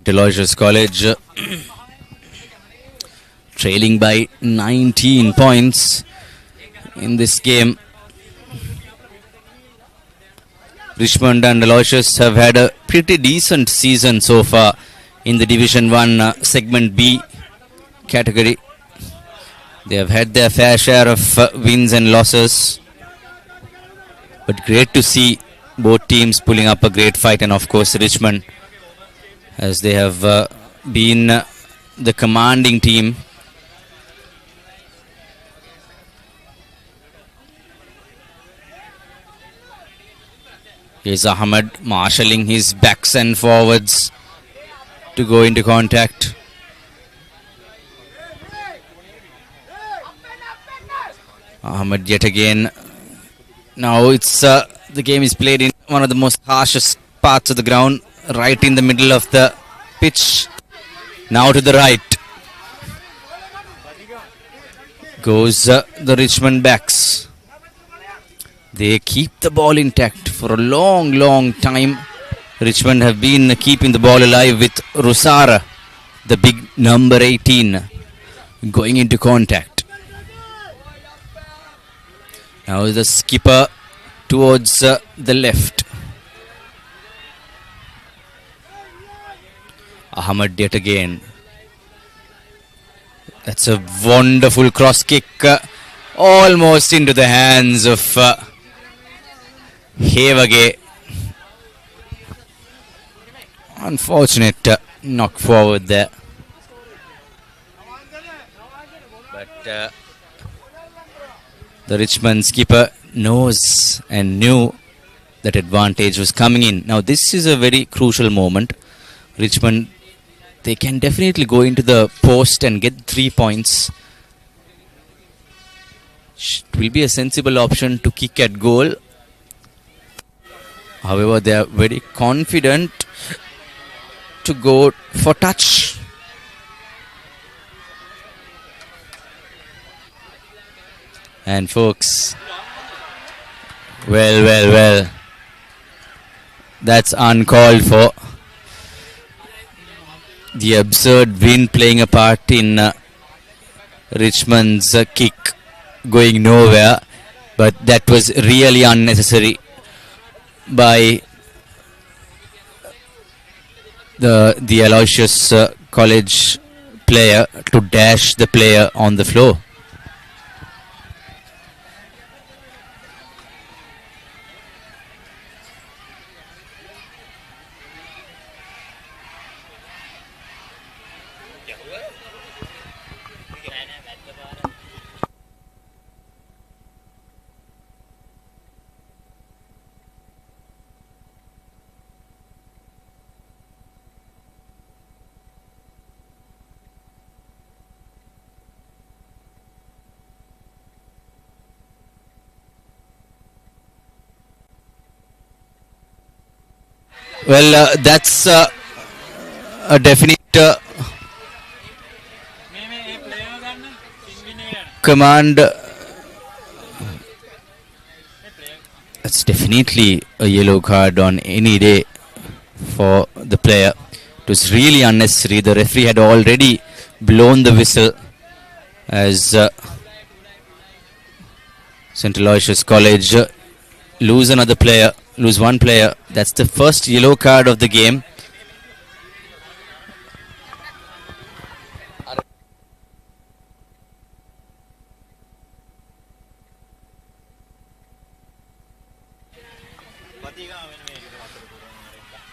Aloysius College trailing by 19 points in this game. Richmond and Aloysius have had a pretty decent season so far in the Division 1 Segment B category. They have had their fair share of wins and losses, but great to see both teams pulling up a great fight, and of course Richmond, as they have been the commanding team. Here's Ahmed marshalling his backs and forwards to go into contact. Ahmed yet again. Now it's the game is played in one of the most harshest parts of the ground, right in the middle of the pitch. Now to the right goes the Richmond backs. They keep the ball intact for a long time. Richmond have been keeping the ball alive with Rusara, the big number 18, going into contact. Now the skipper towards the left. Ahmed yet again. That's a wonderful cross kick, almost into the hands of Hevage. Unfortunate knock forward there. But the Richmond skipper knows and knew that advantage was coming in. Now this is a very crucial moment. Richmond, they can definitely go into the post and get 3 points. It will be a sensible option to kick at goal. However, they are very confident to go for touch. And folks, well, that's uncalled for. The absurd wind playing a part in Richmond's kick going nowhere, but that was really unnecessary by the Aloysius College player to dash the player on the floor. Well, that's a definite command. That's definitely a yellow card on any day for the player. It was really unnecessary. The referee had already blown the whistle as St. Aloysius College lose one player. That's the first yellow card of the game.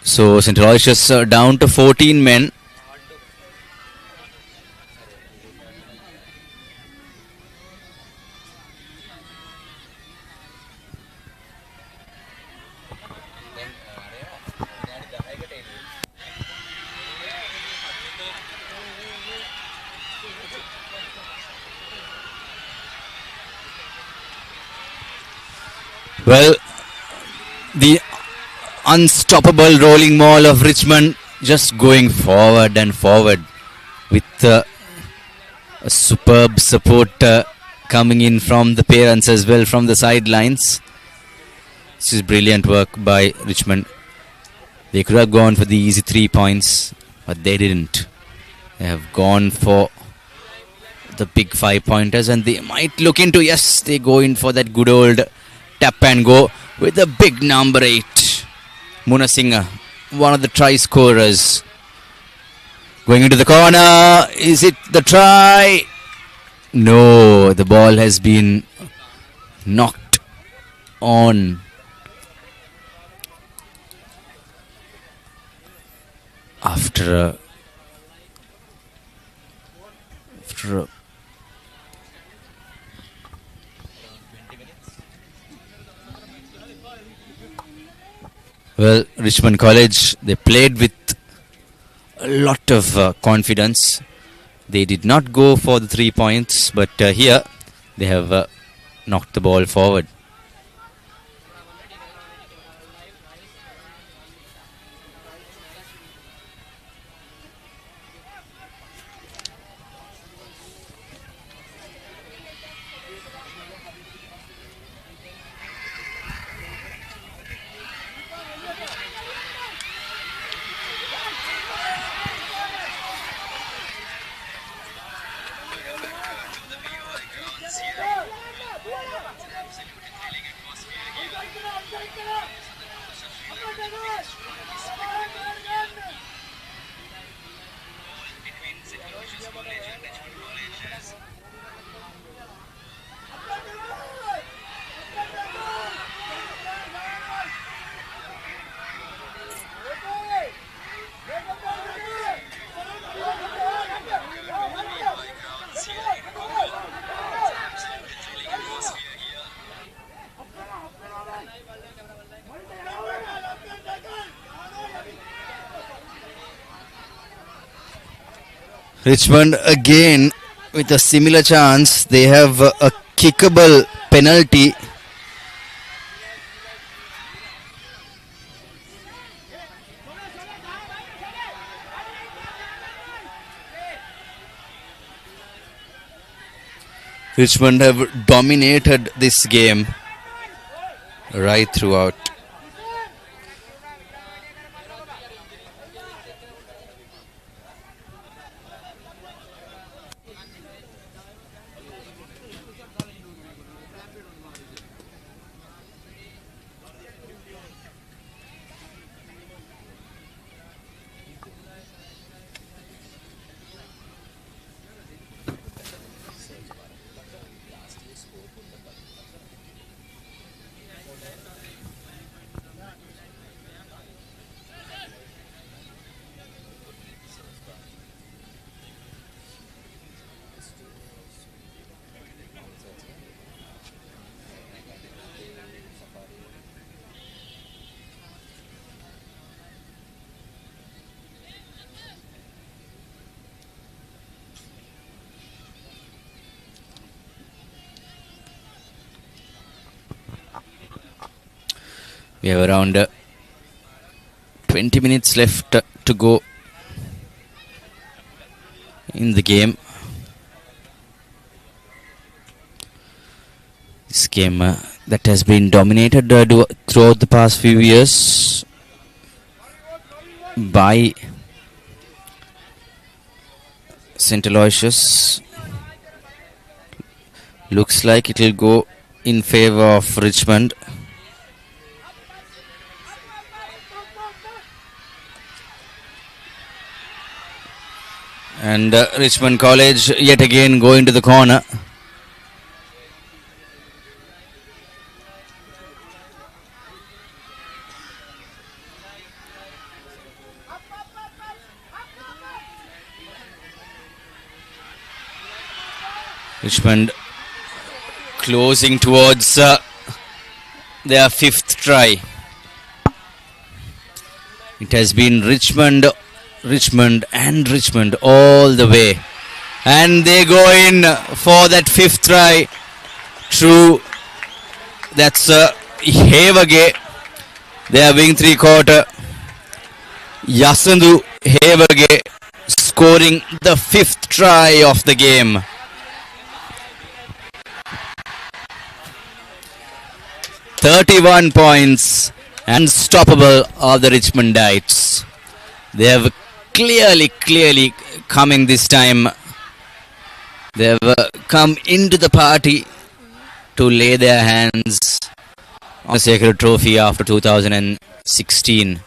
So St. Aloysius down to 14 men. Well, the unstoppable rolling maul of Richmond, just going forward and forward with a superb support coming in from the parents as well from the sidelines. This is brilliant work by Richmond. They could have gone for the easy 3 points, but they didn't. They have gone for the big 5-pointers, and they might look into, yes, they go in for that good old tap and go with the big number 8. Munasinghe, one of the try scorers. Going into the corner. Is it the try? No, the ball has been knocked on. After a well, Richmond College, they played with a lot of confidence. They did not go for the 3 points, but here they have knocked the ball forward. Richmond again with a similar chance. They have a kickable penalty. Richmond have dominated this game right throughout. We have around 20 minutes left to go in the game. This game that has been dominated throughout the past few years by St. Aloysius. Looks like it will go in favor of Richmond. And Richmond College yet again going to the corner. Richmond closing towards their 5th try. It has been Richmond all the way, and they go in for that 5th try. True, that's Hevage They are winning 3/4. Yasundu Hevage scoring the 5th try of the game. "31 points, unstoppable of the Richmondites. They have clearly coming this time. They have come into the party to lay their hands on the sacred trophy after 2016.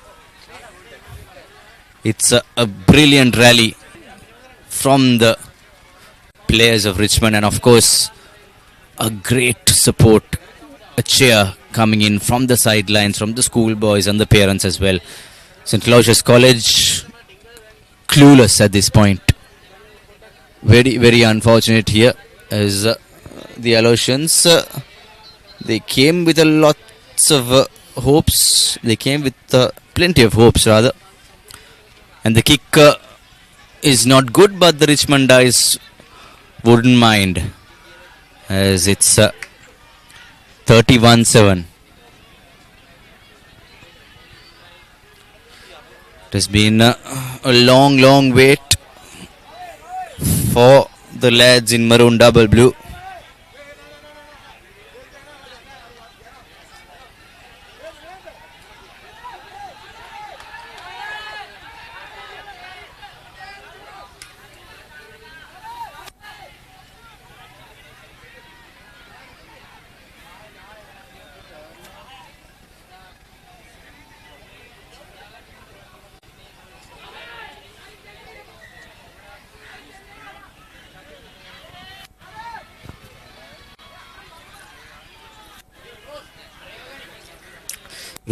It's a brilliant rally from the players of Richmond, and of course a great support, a cheer coming in from the sidelines, from the schoolboys and the parents as well. St. Aloysius College clueless at this point. Very unfortunate here, as the Aloysians they came with a lots of hopes. They came with plenty of hopes rather, and the kick is not good, but the Richmondites wouldn't mind, as it's 31-7. It has been a long wait for the lads in maroon double blue.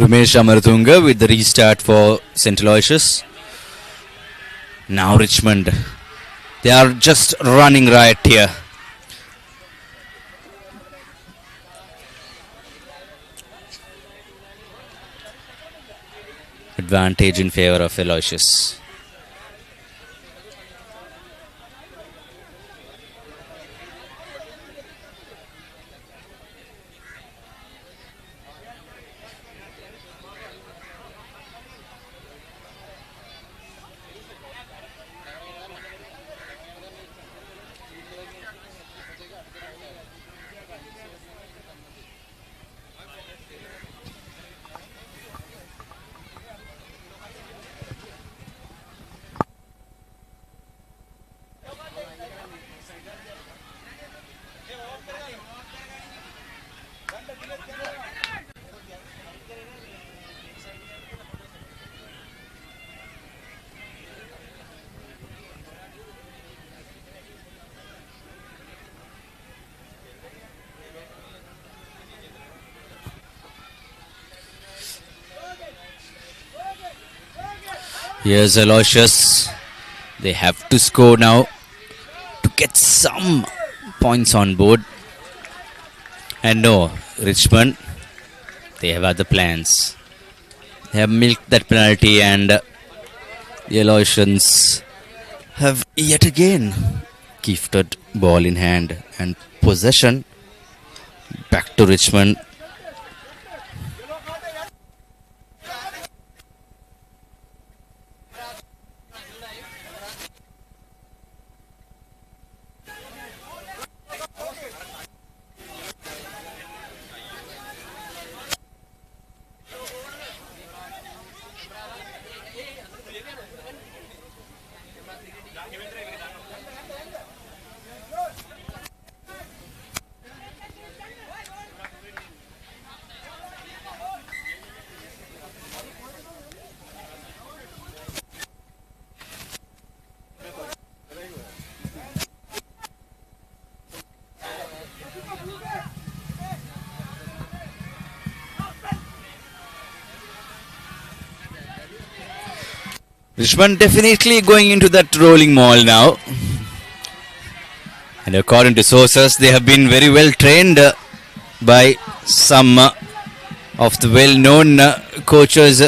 Ramesh Amaratunga with the restart for St. Aloysius. Now Richmond, they are just running riot here. Advantage in favor of Aloysius. Here's Aloysius. They have to score now to get some points on board. And no, Richmond, they have other plans. They have milked that penalty, and the Aloysians have yet again gifted ball in hand and possession back to Richmond. Richmond definitely going into that rolling mall now. And according to sources, they have been very well trained by some of the well-known coaches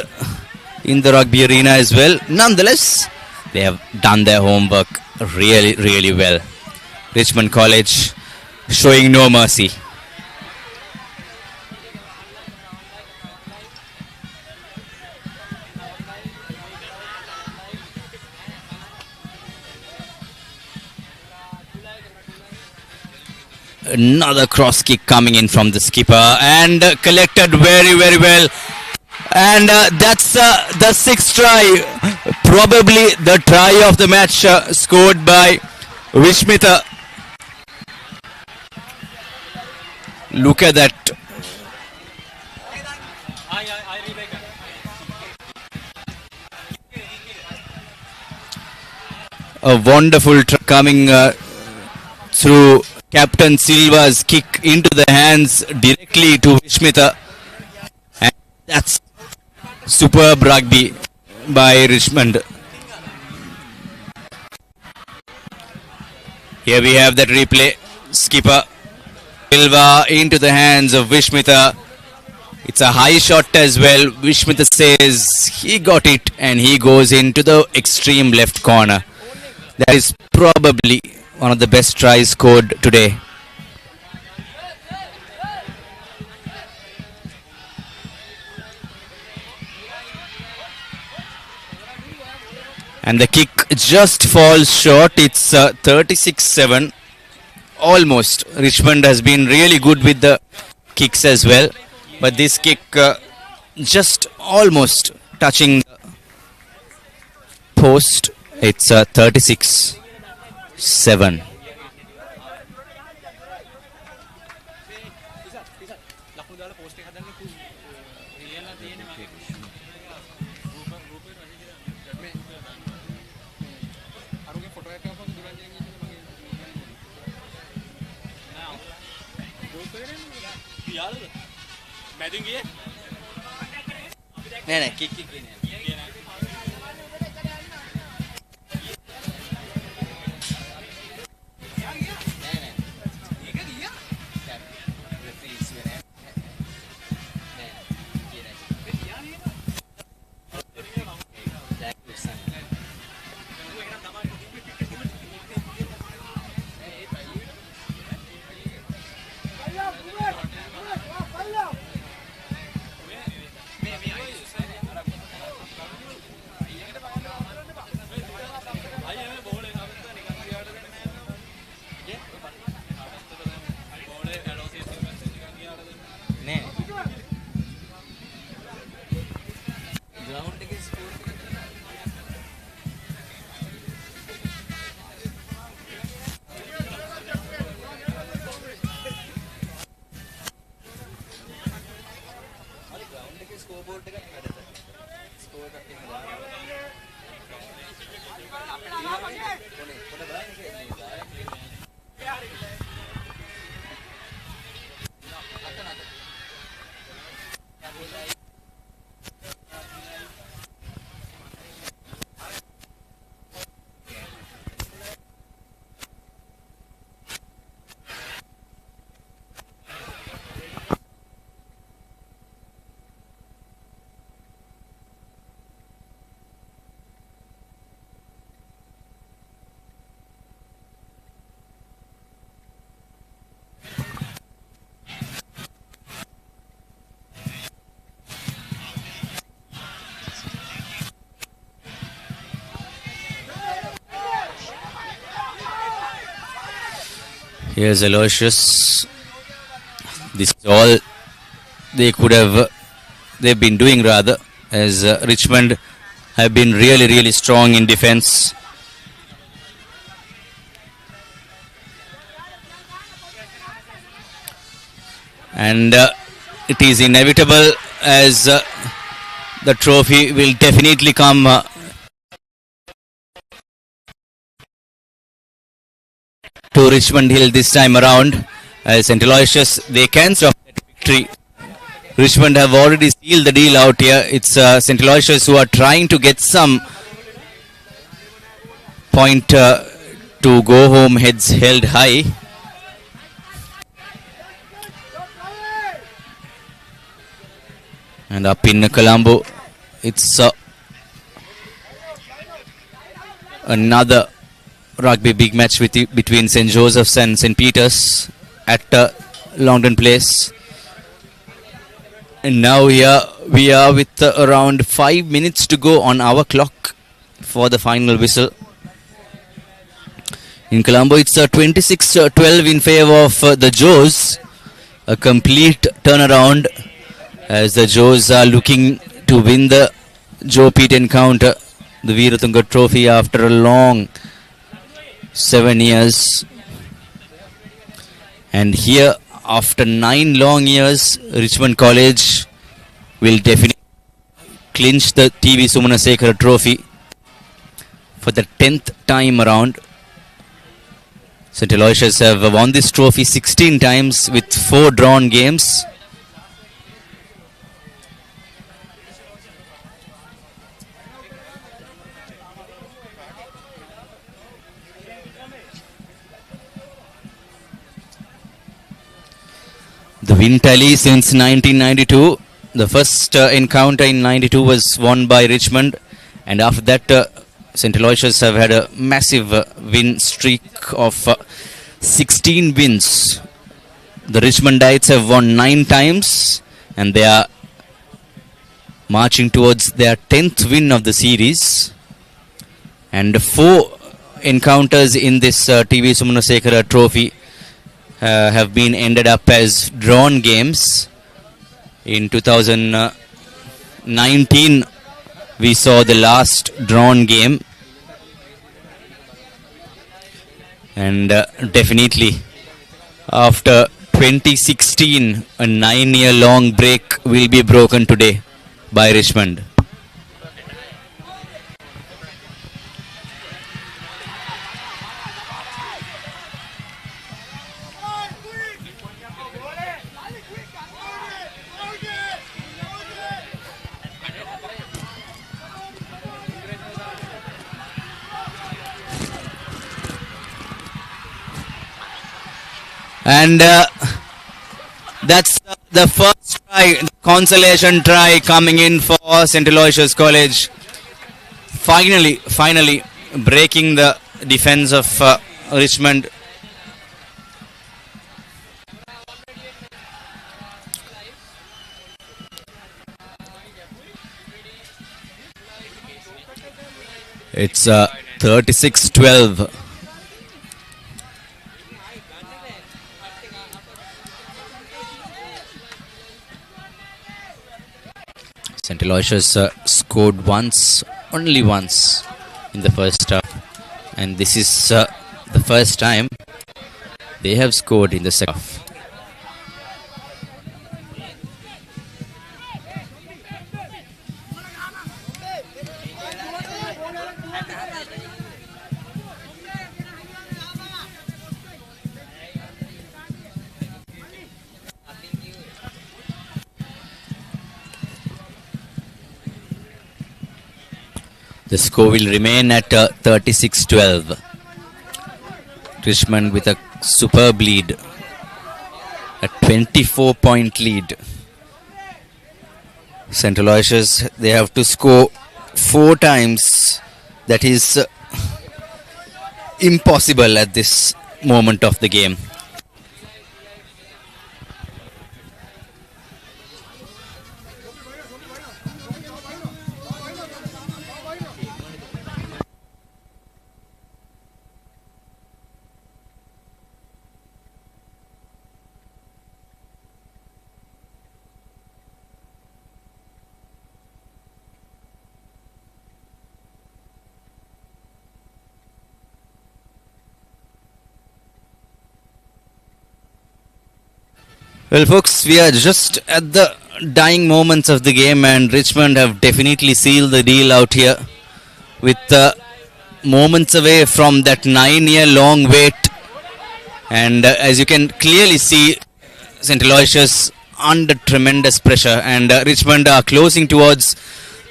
in the rugby arena as well. Nonetheless, they have done their homework really well. Richmond College showing no mercy. Another cross kick coming in from the skipper and collected very, very well. And that's the sixth try, probably the try of the match, scored by Richmond. Look at that. A wonderful coming through Captain Silva's kick into the hands directly to Vishmita. And that's superb rugby by Richmond. Here we have that replay. Skipper Silva into the hands of Vishmita. It's a high shot as well. Vishmita says he got it and he goes into the extreme left corner. That is probably one of the best tries scored today. And the kick just falls short. It's 36-7. Almost. Richmond has been really good with the kicks as well. But this kick just almost touching the post. It's 36-7. नहीं kick Here's Aloysius. This is all they've been doing rather, as Richmond have been really strong in defense. And it is inevitable, as the trophy will definitely come to Richmond Hill this time around. St. Aloysius, they can stop that victory. Richmond have already sealed the deal out here. It's St. Aloysius who are trying to get some point to go home, heads held high. And up in Colombo, it's another rugby big match between St. Joseph's and St. Peter's at Longdon Place. And now here we are with around 5 minutes to go on our clock for the final whistle. In Colombo, it's 26-12 in favor of the Joes. A complete turnaround as the Joes are looking to win the Joe Pete encounter, the Veeratunga Trophy, after a long 7 years. And here, after 9 long years, Richmond College will definitely clinch the TV Sumanasekara Trophy for the 10th time around. St. Aloysius have won this trophy 16 times with 4 drawn games. The win tally since 1992. The first encounter in 92 was won by Richmond, and after that St. Aloysius have had a massive win streak of 16 wins. The Richmondites have won 9 times, and they are marching towards their 10th win of the series. And 4 encounters in this TV Sumanasekara Trophy have been ended up as drawn games. In 2019, we saw the last drawn game, and definitely after 2016, a 9-year long break will be broken today by Richmond. And that's the first try, consolation try coming in for St. Aloysius College. Finally breaking the defense of Richmond. It's 36-12. St. Aloysius scored only once in the first half, and this is the first time they have scored in the second half. The score will remain at 36-12. Richmond with a superb lead, a 24-point lead. St. Aloysius, they have to score 4 times. That is impossible at this moment of the game. Well, folks, we are just at the dying moments of the game, and Richmond have definitely sealed the deal out here with moments away from that 9-year long wait. And as you can clearly see, St. Aloysius under tremendous pressure, and Richmond are closing towards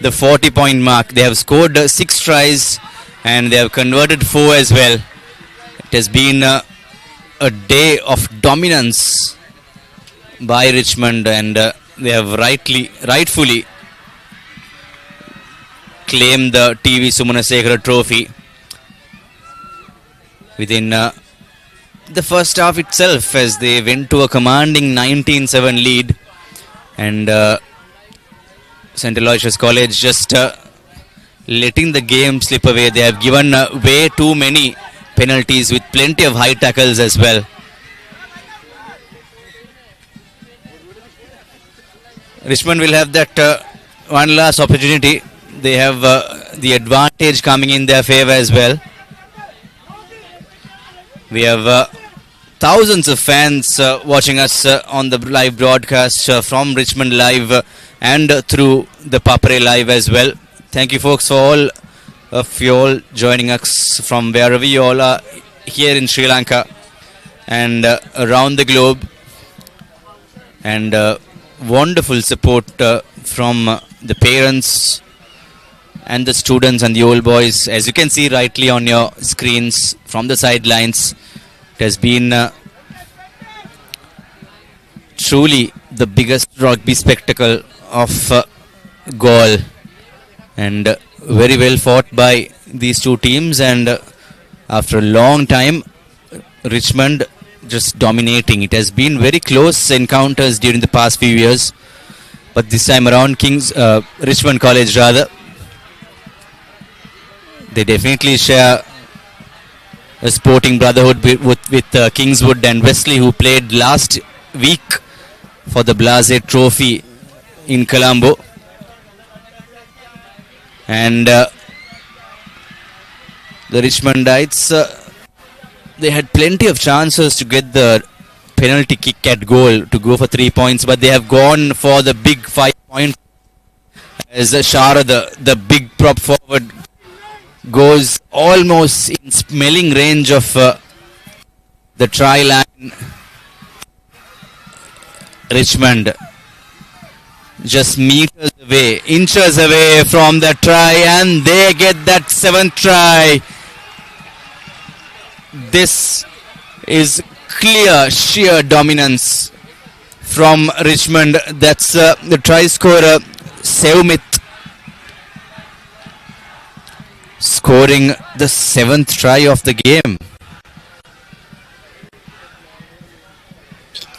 the 40-point mark. They have scored 6 tries and they have converted 4 as well. It has been a day of dominance by Richmond, and they have rightfully claimed the TV Sumanasekara Trophy within the first half itself, as they went to a commanding 19-7 lead, and St. Aloysius College just letting the game slip away. They have given way too many penalties with plenty of high tackles as well. Richmond will have that one last opportunity. They have the advantage coming in their favour as well. We have thousands of fans watching us on the live broadcast from Richmond Live and through the Papare Live as well. Thank you folks for all of you all joining us from wherever you all are here in Sri Lanka and around the globe, and wonderful support from the parents and the students and the old boys, as you can see rightly on your screens from the sidelines. It has been truly the biggest rugby spectacle of Galle, and very well fought by these two teams, and after a long time Richmond just dominating. It has been very close encounters during the past few years, but this time around Richmond College rather, they definitely share a sporting brotherhood with Kingswood and Wesley, who played last week for the Blase Trophy in Colombo. And the Richmondites, they had plenty of chances to get the penalty kick at goal to go for 3 points, but they have gone for the big 5 point as Shara, the big prop forward, goes almost in smelling range of the try line. Richmond just meters away, inches away from the try, and they get that 7th try. This is clear, sheer dominance from Richmond. That's the try scorer, Sevmith, scoring the 7th try of the game.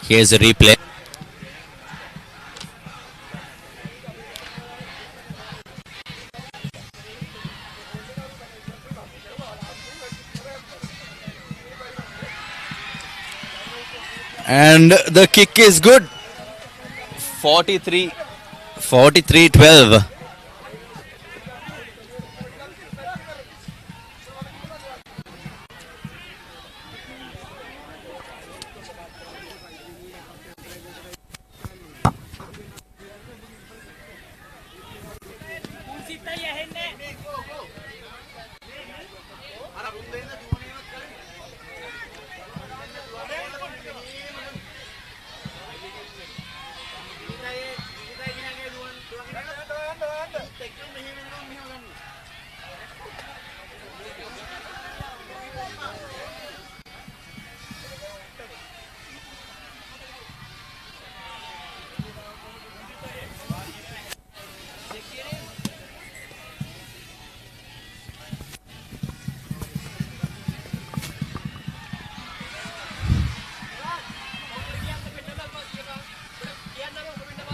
Here's a replay. And the kick is good. 43-12.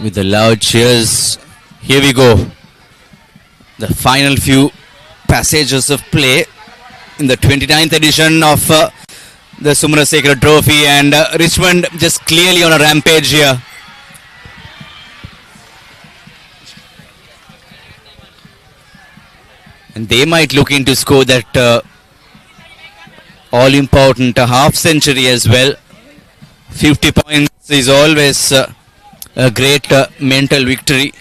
With the loud cheers, here we go. The final few passages of play in the 29th edition of the Sumanasekara Trophy, and Richmond just clearly on a rampage here. And they might look into score that all-important half century as well. 50 points is always a great mental victory.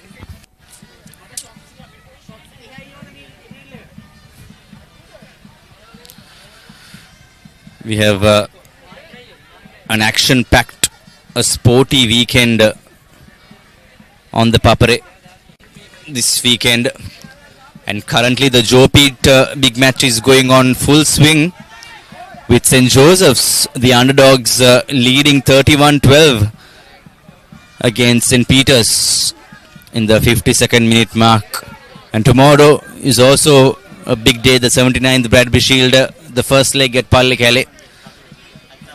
We have an action-packed, a sporty weekend on the Papare this weekend, and currently the Joe Pete big match is going on full swing, with St. Joseph's, the underdogs, leading 31-12 against St. Peter's in the 52nd minute mark. And tomorrow is also a big day, the 79th Bradbury Shield, the first leg at Galle.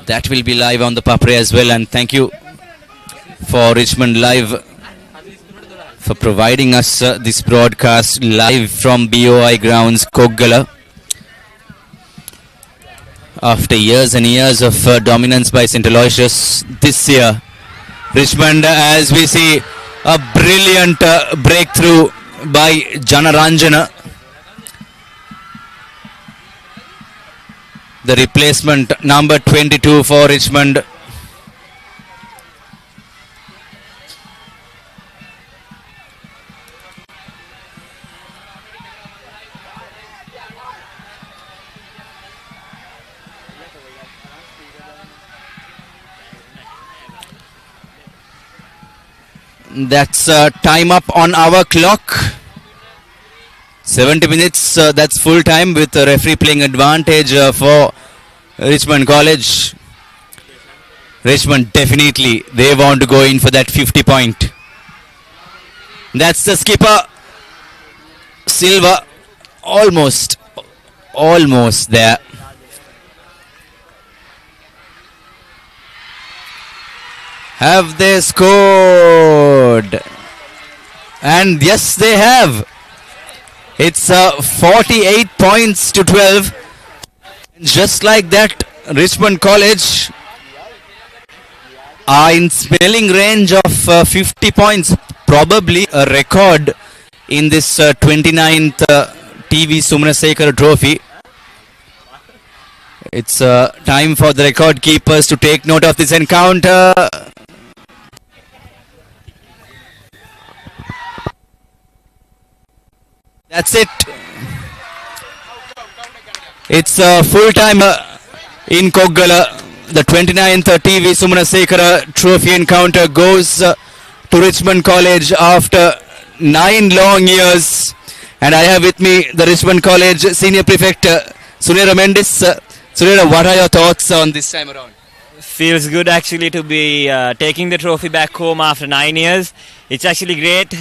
That will be live on the Papare as well. And thank you for Richmond Live for providing us this broadcast live from BOI grounds, Koggala. After years and years of dominance by St. Aloysius, this year, Richmond, as we see, a brilliant breakthrough by Janaranjana. The replacement, number 22 for Richmond. That's time up on our clock. 70 minutes, that's full time with the referee playing advantage for Richmond College. Richmond definitely, they want to go in for that 50 point. That's the skipper. Silva, almost there. Have they scored? And yes, they have. It's 48 points to 12. Just like that, Richmond College are in spelling range of 50 points. Probably a record in this 29th TV Sumanasekara trophy. It's time for the record keepers to take note of this encounter. That's it. It's full time in Koggala. The 29th TV Sumanasekara trophy encounter goes to Richmond College after 9 long years. And I have with me the Richmond College Senior Prefect Sunera Mendis. Sunera, what are your thoughts on this time around? Feels good actually to be taking the trophy back home after 9 years. It's actually great.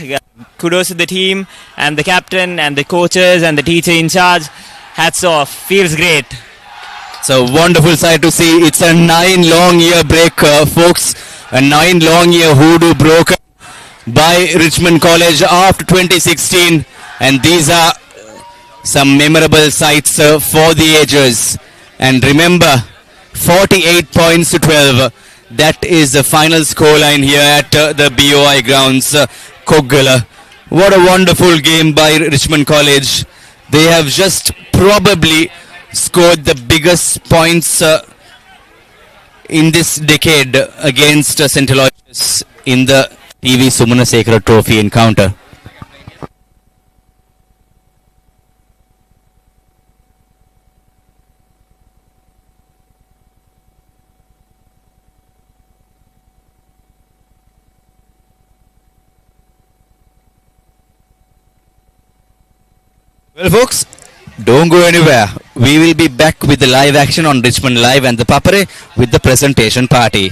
Kudos to the team and the captain and the coaches and the teacher in charge. Hats off. Feels great. It's a wonderful sight to see. It's a 9 long year break, folks. A 9 long year hoodoo broken by Richmond College after 2016. And these are some memorable sights for the ages. And remember, 48 points to 12. That is the final scoreline here at the BOI grounds, Koggala. What a wonderful game by Richmond College. They have just probably scored the biggest points in this decade against St. Aloysius in the TV Sumanasekara trophy encounter. Well, folks, don't go anywhere. We will be back with the live action on Richmond Live and the Papare with the presentation party.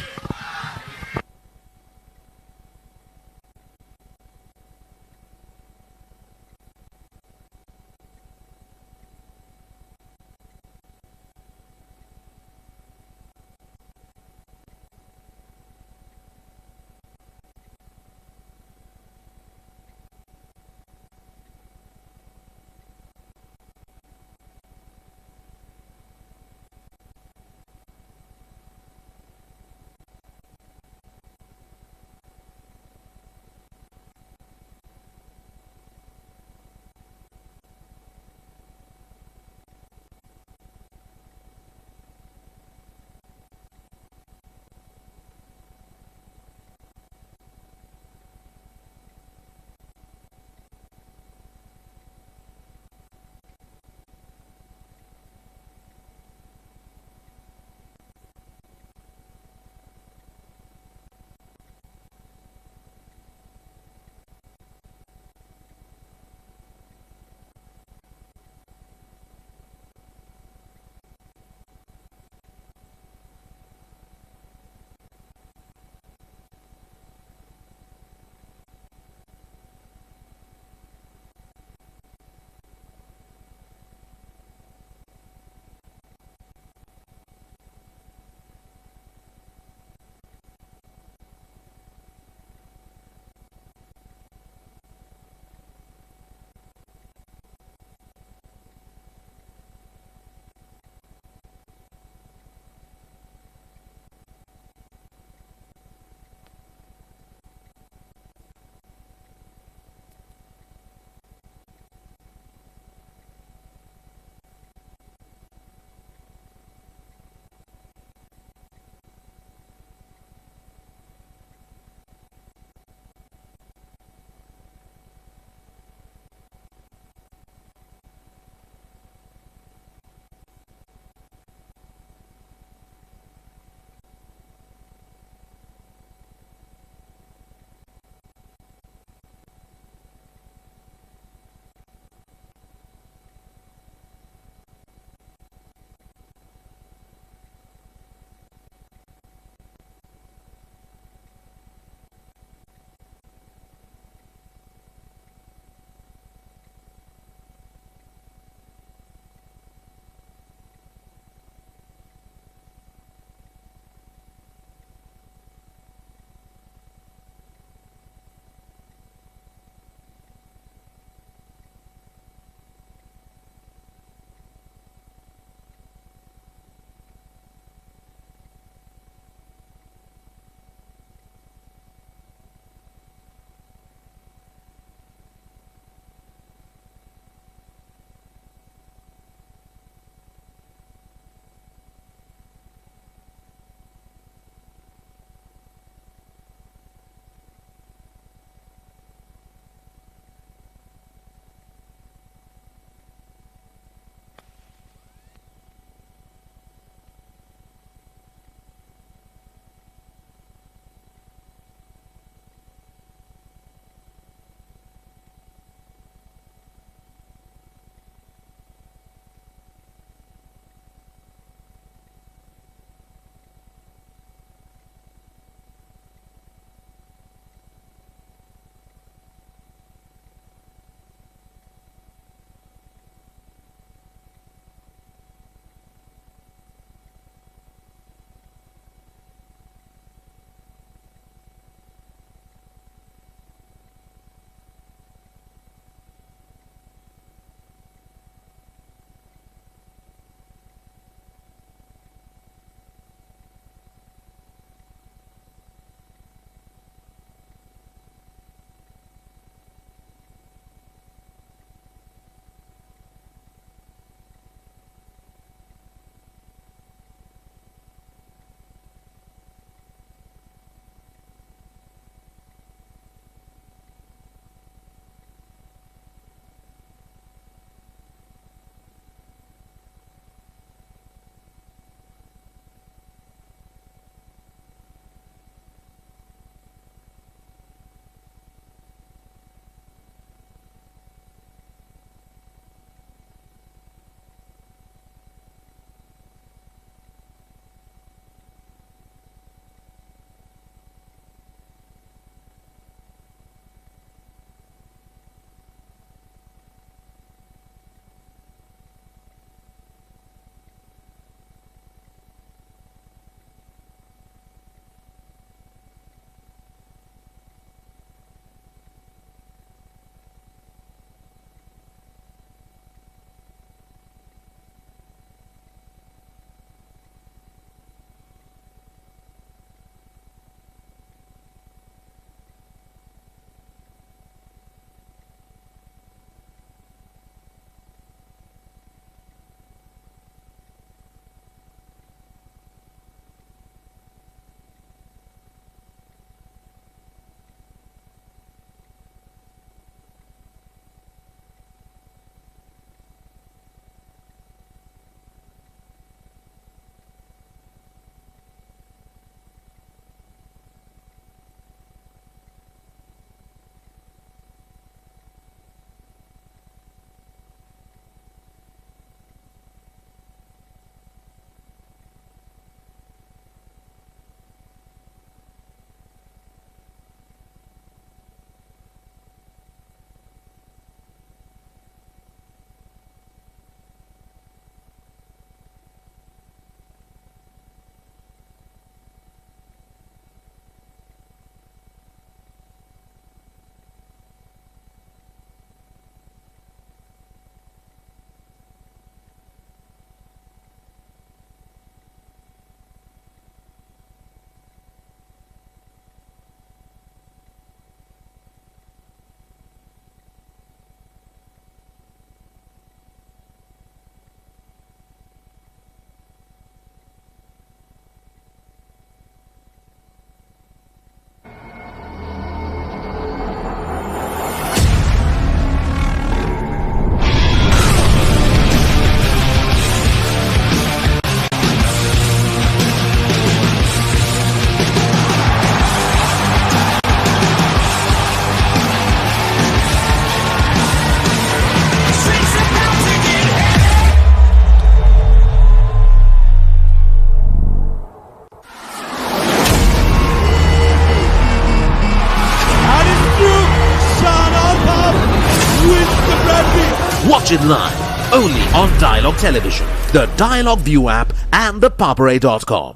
Watch it live only on Dialog Television, the Dialog ViU app and ThePapare.com.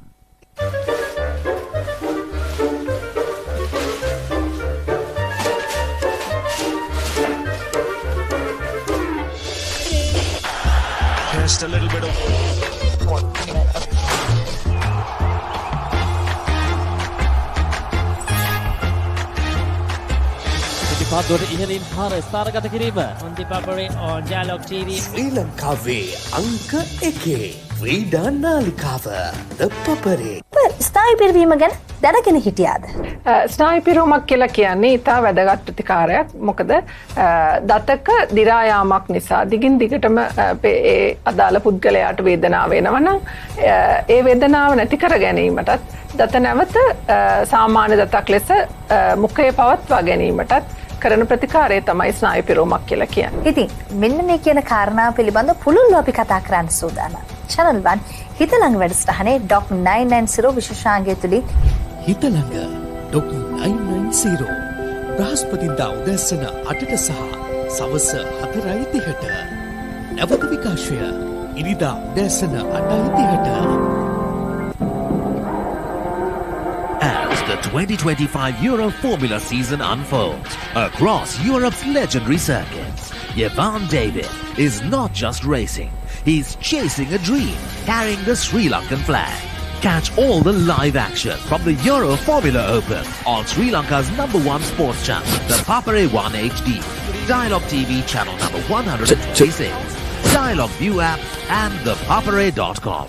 Just a little bit of පිටිපත්වලට ඉහළින් පාර ස්ථානගත කිරීම on the Papare on Dialog TV. ශ්‍රී ලංකාවේ අංක 1 ක්‍රීඩා නාලිකාව ThePapare. ස්නායු පිරවීම ගැන දැනගෙන හිටියාද? ස්නායු පිරවීමක් කියලා කියන්නේ ඉතා වැදගත් ප්‍රතිකාරයක්. මොකද දතක දිරා යාමක් නිසා දිගින් දිගටම ඒ අදාළ පුද්ගලයාට වේදනාව වෙනවා නම් ඒ වේදනාව නැති කර ගැනීමටත් දත නැවත සාමාන්‍ය දතක් ලෙස මුඛය පවත්වා ගැනීමටත් කරන ප්‍රතිකාරය තමයි ස්නායු පිරවීමක් කියලා කියන්නේ. ඉතින් මෙන්න මේ කියන කාරණා පිළිබඳව පුළුල්ව අපි කතා කරන්න සූදානම්. Channel 1 හිතලඟ වැඩසටහනේ ඩොක් 990 විශේෂාංගය තුලින් හිතලඟ ඩොක් 990 බ්‍රහස්පතින්දා උදැසන 8ට සහ සවස 4:30ට නැවත විකාශය ඉරිදා උදැසන 8:30ට. As the 2025 Euro Formula season unfolds across Europe's legendary circuits, Jevan David is not just racing, he's chasing a dream, carrying the Sri Lankan flag. Catch all the live action from the Euro Formula Open on Sri Lanka's #1 sports channel, the Papare 1 HD, Dialog TV channel number 126, Dialog ViU app and ThePapare.com.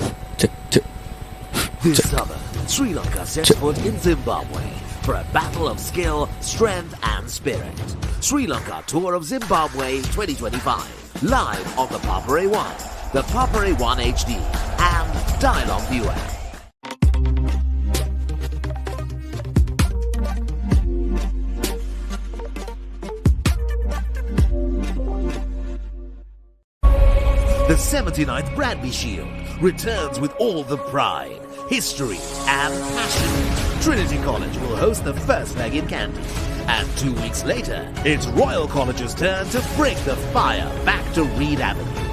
This summer, Sri Lanka sets foot in Zimbabwe for a battle of skill, strength and spirit. Sri Lanka Tour of Zimbabwe 2025, live on the Papare 1, the Papare 1 HD and Dialog ViU app. The 79th Bradby Shield returns with all the pride, history and passion. Trinity College will host the first leg in Kandy. And 2 weeks later, it's Royal College's turn to bring the fire back to Reed Avenue.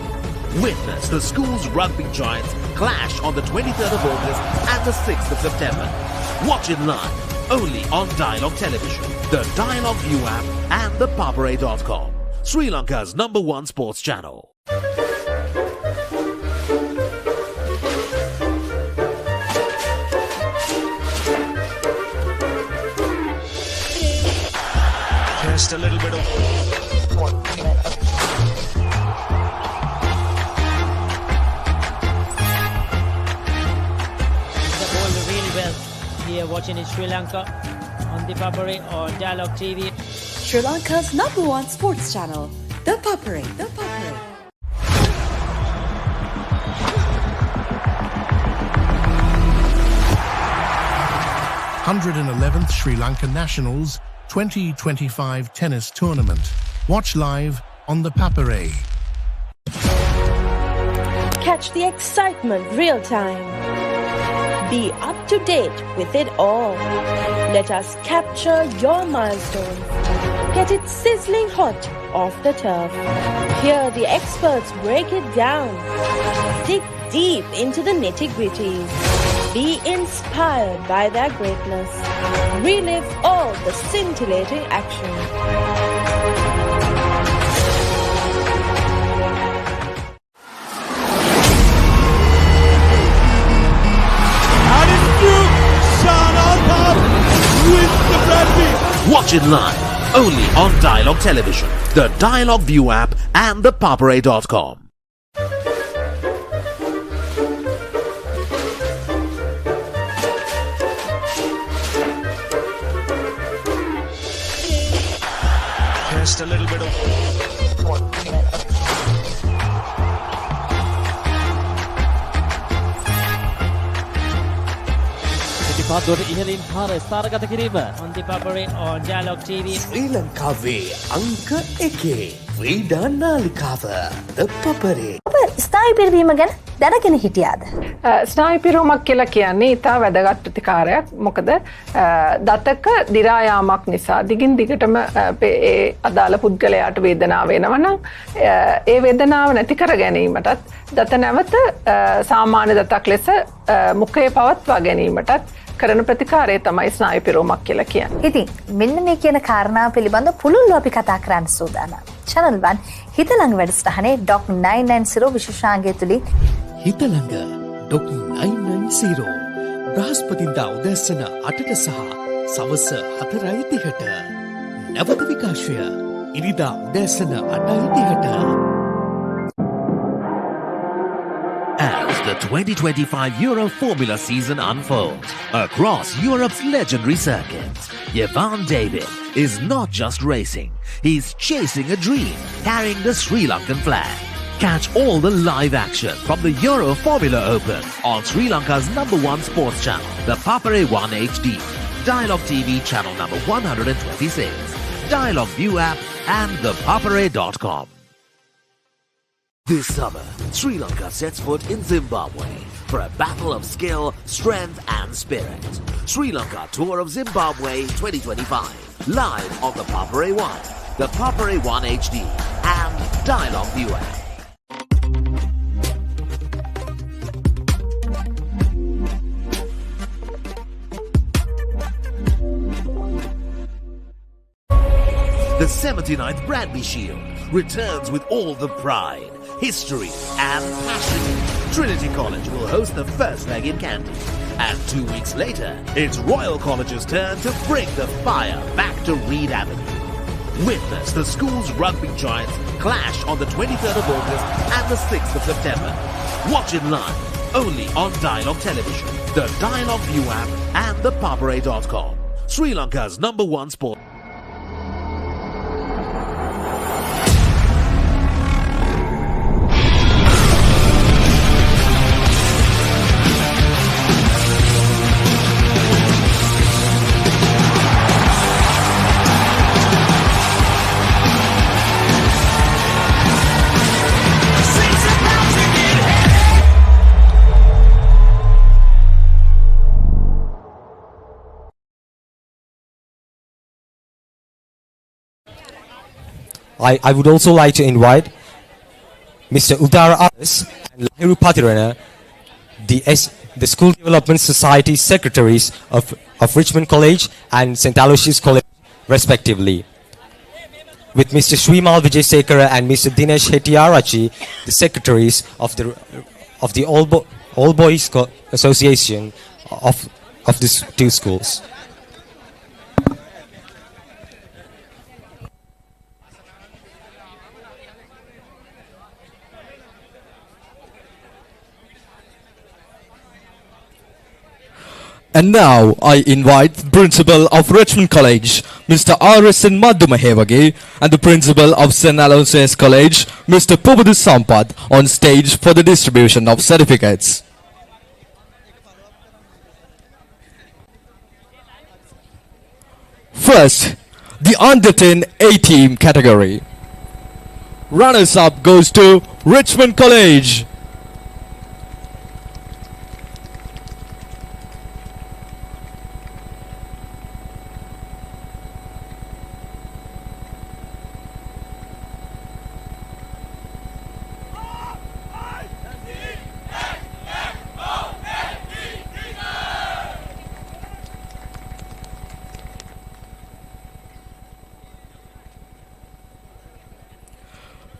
Witness the school's rugby giants clash on the 23rd of August and the 6th of September. Watch it live only on Dialog Television, the Dialog ViU app and ThePapare.com. Sri Lanka's #1 sports channel. just a little bit of really well here watching in Sri Lanka on the Papare on Dialog TV. Sri Lanka's #1 sports channel, ThePapare. 111th Sri Lanka Nationals 2025 tennis tournament. Watch live on the Papare. Catch the excitement real time. Be up to date with it all. Let us capture your milestones. Get it sizzling hot off the turf. Hear the experts break it down. Dig deep into the nitty-gritties. Be inspired by their greatness. Relive all the scintillating action. Watch it live only on Dialog Television, the Dialog ViU app and ThePapare.com. just a little bit of පිටිපත්වලට ඉහළින් පාර ස්ථානගත කිරීම on the Papare on Dialog TV. ශ්‍රී ලංකාවේ අංක 1 ක්‍රීඩා නාලිකාව ThePapare. ඔබ ස්නායු පිරවීම ගැන දැනගෙන හිටියාද? ස්නායු පිරවීමක් කියලා කියන්නේ ඉතා වැදගත් ප්‍රතිකාරයක්. මොකද දතක දිරා යාමක් නිසා දිගින් දිගටම ඒ අදාළ පුද්ගලයාට වේදනාව වෙනවා නම් ඒ වේදනාව නැති කර ගැනීමටත් දත නැවත සාමාන්‍ය දතක් ලෙස මුඛයේ පවත්වා ගැනීමටත් කරන ප්‍රතිකාරය තමයි ස්නායු පිරවීමක් කියලා කියන්නේ. ඉතින් මෙන්න මේ කියන කාරණා පිළිබඳව පුළුල්ව අපි කතා කරන්න සූදානම්. Channel 1 හිතලඟ වැඩසටහනේ ඩොක් 990 විශේෂාංගය තුලින් හිතලඟ ඩොක් 990 බ්‍රහස්පතින්දා උදැසන 8ට සහ සවස 4:30ට නැවත විකාශය ඉරිදා උදැසන 8:30ට. As the 2025 Euro Formula season unfolds across Europe's legendary circuits, Jevan David is not just racing, he's chasing a dream, carrying the Sri Lankan flag. Catch all the live action from the Euro Formula Open on Sri Lanka's #1 sports channel, the Papare 1 HD, Dialog TV channel number 126, Dialog ViU app and thepapare.com. This summer, Sri Lanka sets foot in Zimbabwe for a battle of skill, strength and spirit. Sri Lanka Tour of Zimbabwe 2025. Live on the Papare 1, the Papare 1 HD and Dialog ViU app. The 79th Bradby Shield returns with all the pride, history and passion. Trinity College will host the first leg in Kandy. And 2 weeks later, it's Royal College's turn to bring the fire back to Reed Avenue. Witness the school's rugby giants clash on the 23rd of August and the 6th of September. Watch it live, only on Dialog Television, the Dialog ViU app and thepapare.com. Sri Lanka's #1 sport. I would also like to invite Mr. Udara Aris and Lahiru Patirana, the School Development Society Secretaries of Richmond College and St. Aloysius College, respectively. With Mr. Srimal Vijayasekara and Mr. Dinesh Hettiarachi, the Secretaries of the All Boys Association of these two schools. And now I invite the Principal of Richmond College, Mr. R.S.N. Madhumahevage, and the Principal of St. Aloysius College, Mr. Pubadu Sampath, on stage for the distribution of certificates. First, the under 10 A-team category. Runners up goes to Richmond College.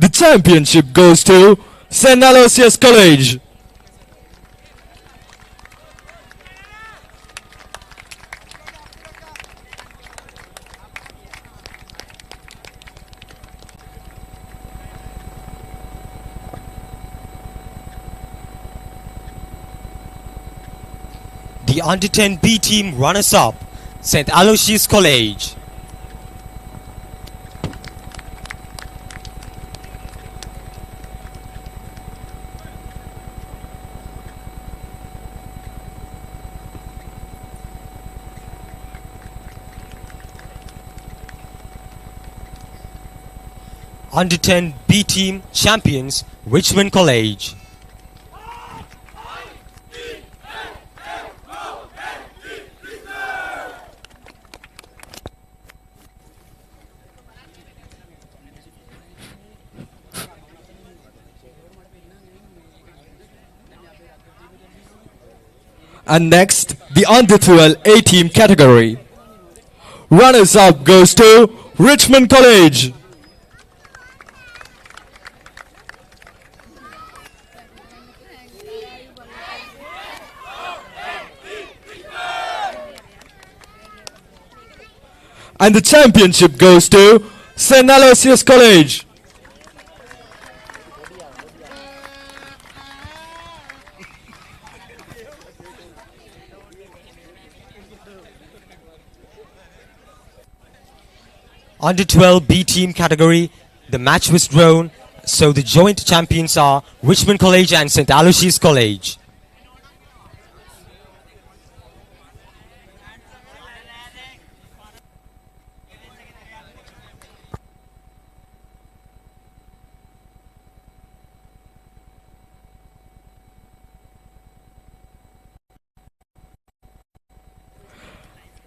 The championship goes to St. Aloysius College. The under 10 B team runners up, St. Aloysius College. Under 10 B team champions Richmond College. And next, the under 12 A team category. Runners up goes to Richmond College. And the championship goes to St. Aloysius College. Under 12 B team category, the match was drawn, so the joint champions are Richmond College and St. Aloysius College.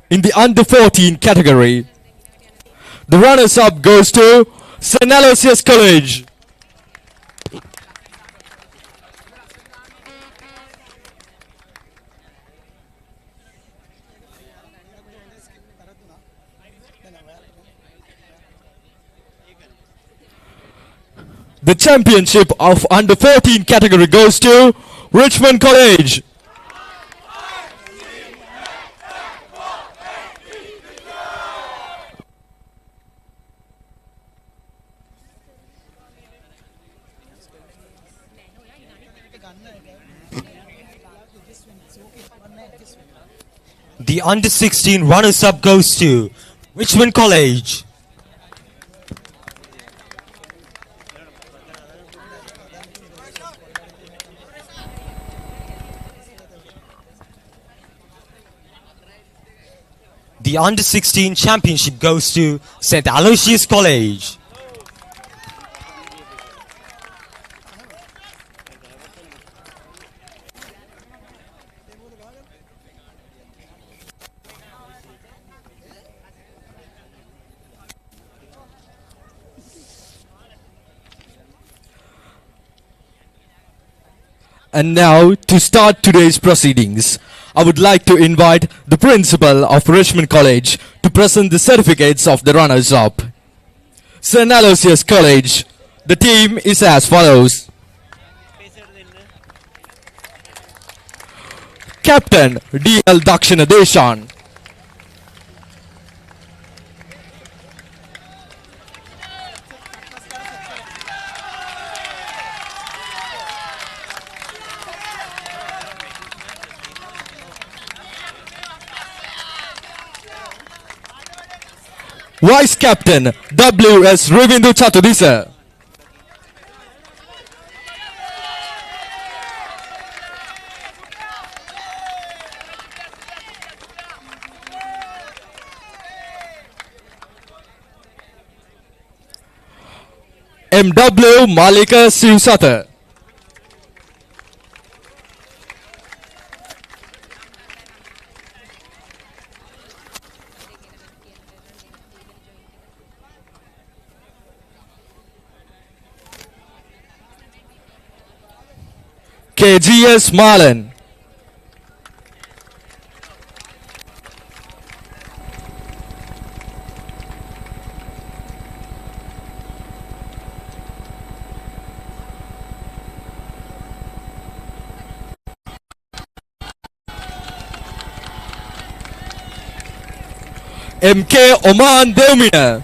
In the under 14 category, the runners-up goes to St. Aloysius College. The championship of under 14 category goes to Richmond College. The under 16 runners-up goes to Richmond College. The under 16 championship goes to St. Aloysius College. And now, to start today's proceedings, I would like to invite the principal of Richmond College to present the certificates of the runners-up. St. Aloysius College, the team is as follows. Captain D.L. Dakshina Deshan. Vice Captain W.S. Ravindu Chatudisa. M.W. Malika Sivsata. KGS Malan. MK Oman Deumina.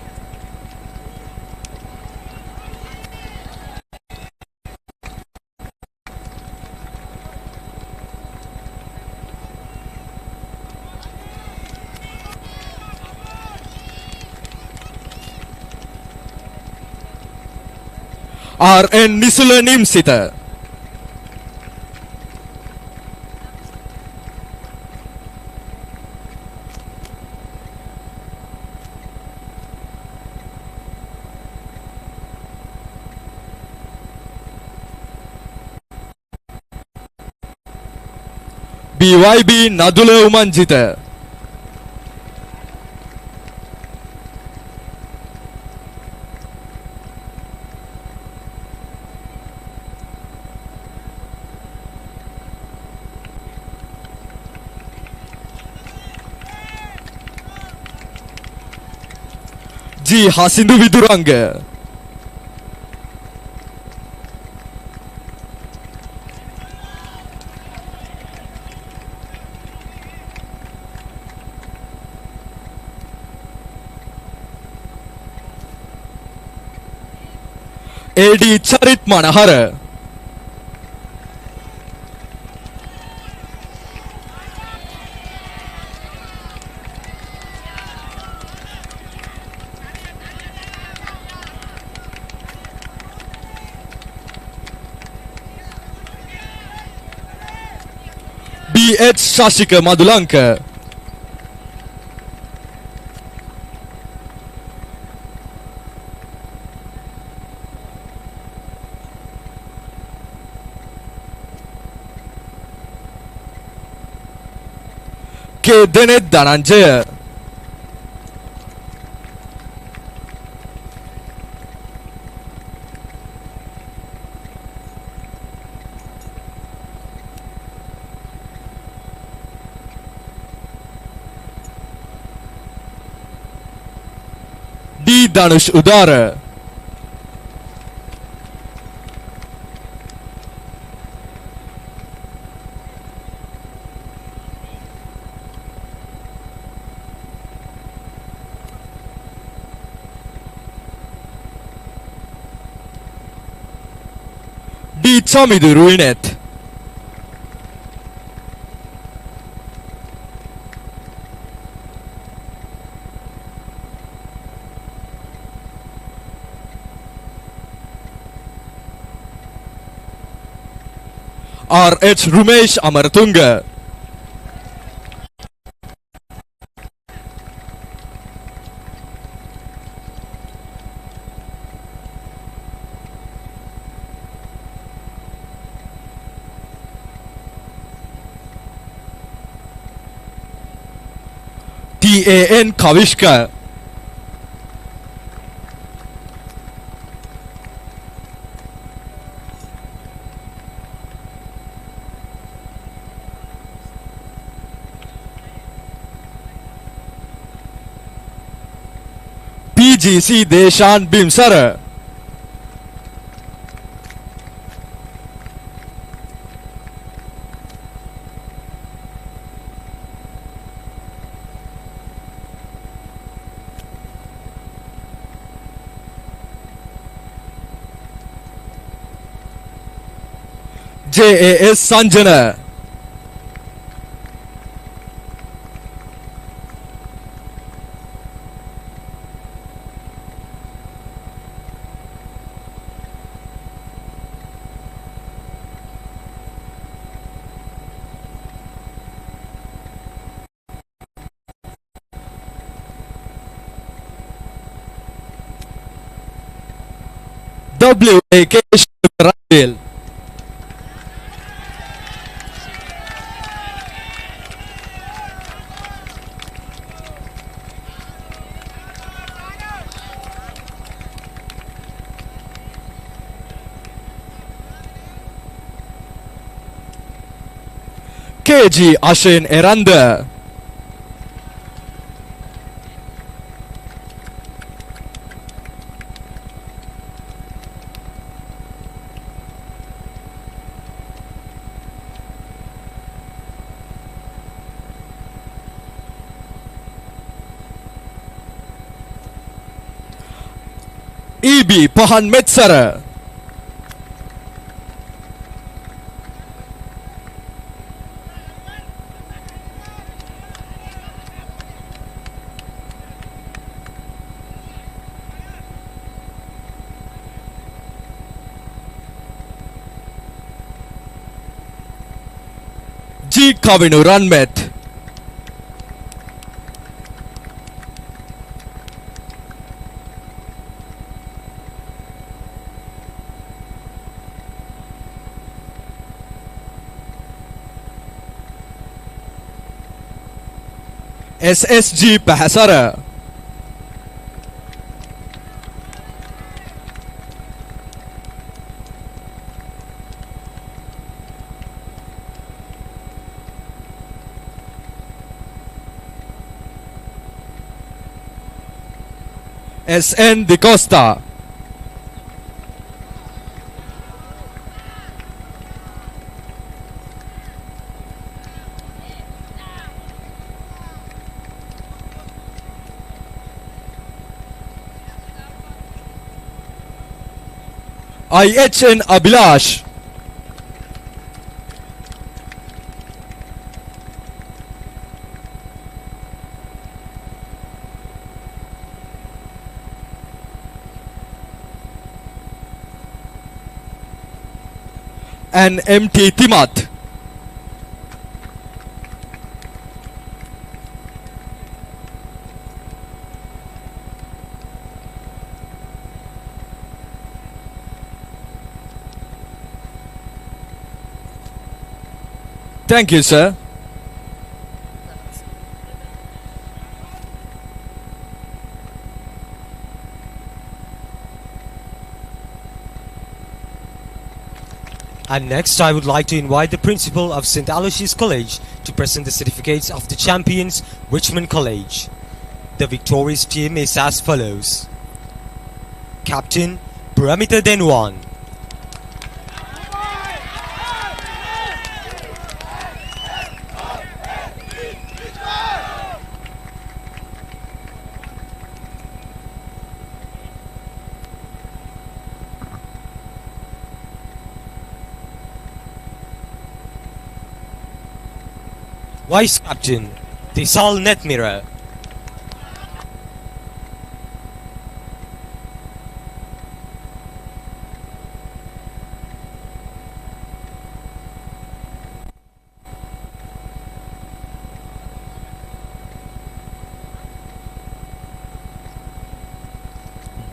R.N. Nisula Nimsita. BYB Nadula Umanjita. G Hasindu Viduranga. AD Charit Manahara. BH Shashika Madulanka. K Denet Dhananjaya. D Dhanush Udara. D Chamidu Ruinet. RH Rumesh Amartunga. TAN Kavishka. PGC Deshan Bimsara. JAS Sanjana. WAK Rail. KG Ashin Eranda. EB Pahan Metsara. G Kavinu Ranmet. SSG Pahasara. SN Di Costa. IHN Abhilash. And MT Timat. Thank you, sir. And next, I would like to invite the principal of St. Aloysius College to present the certificates of the champions, Richmond College. The victorious team is as follows. Captain, Paramita Denwan. Vice Captain, Tisal Netmira.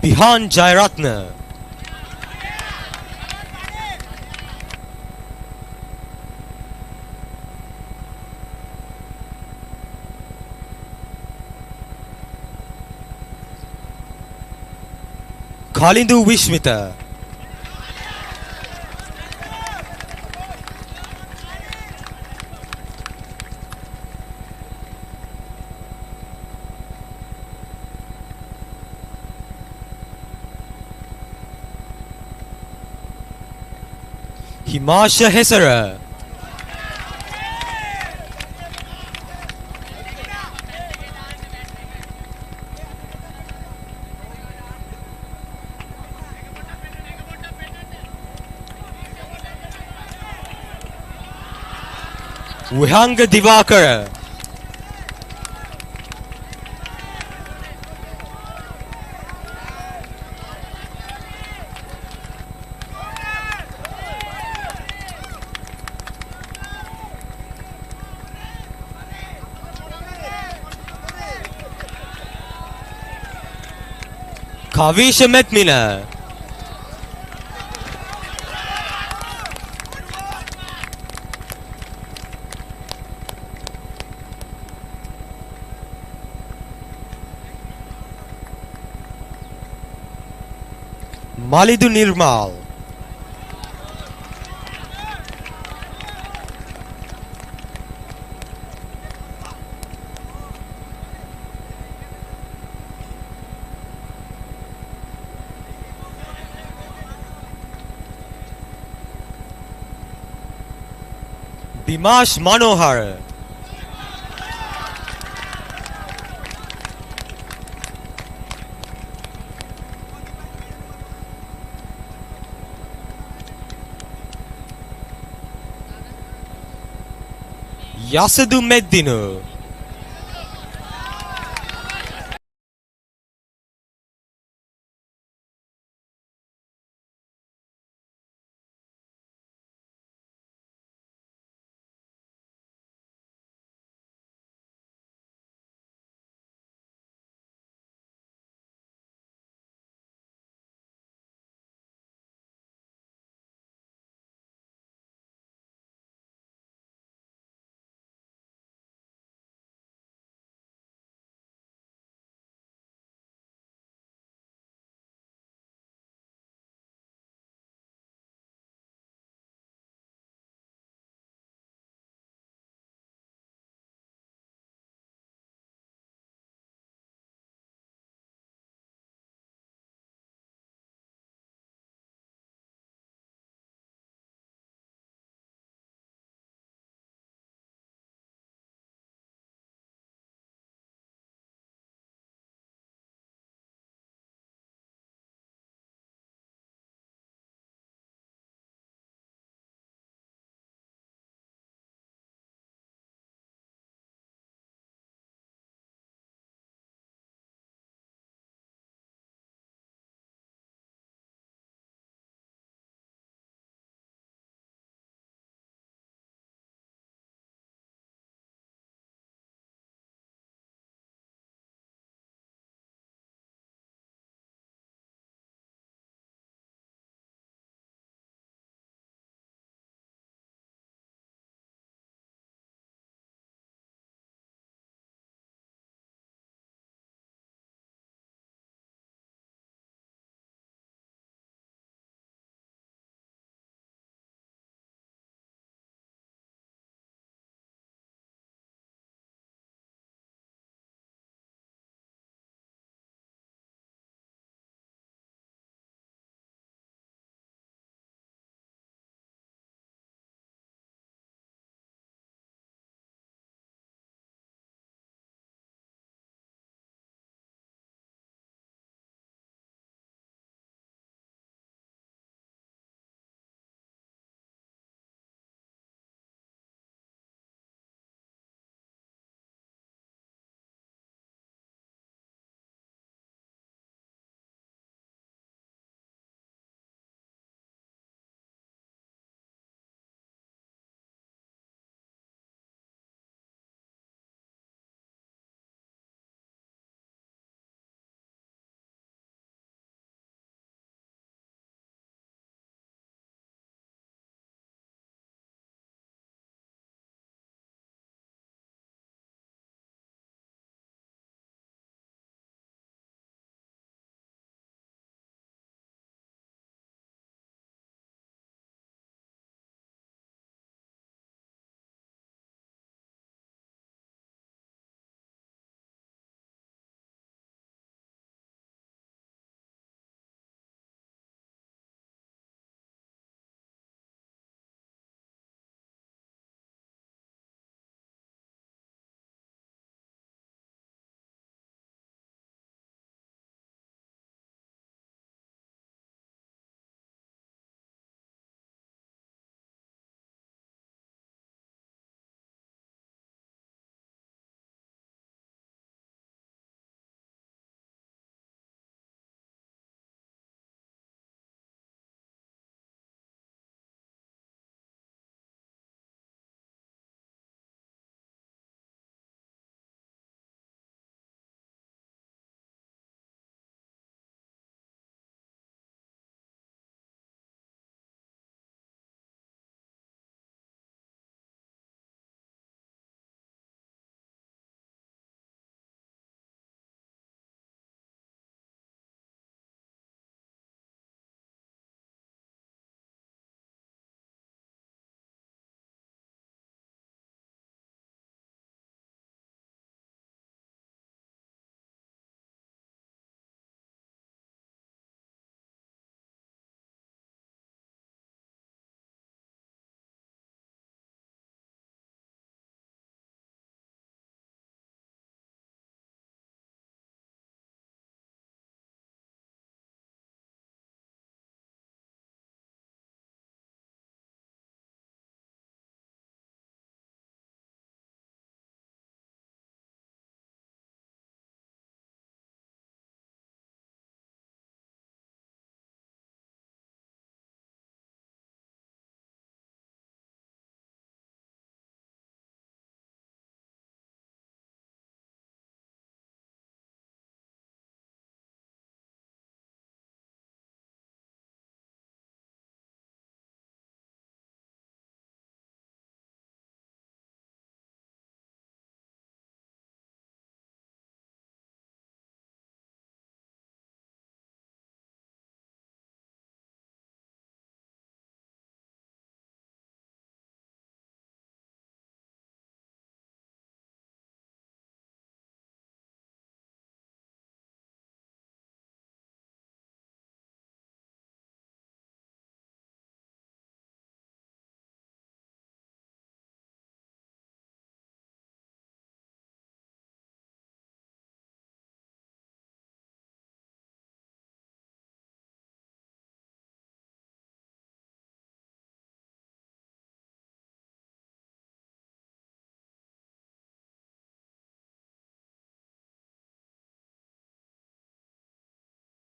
Bihan Jairatna. Kalindu Vishmita. Himasha Hesara. Vihanga Divakara. Kavisha Metmina. Malidu Nirmal. Bimash Manohar. Yasadu Meddinu.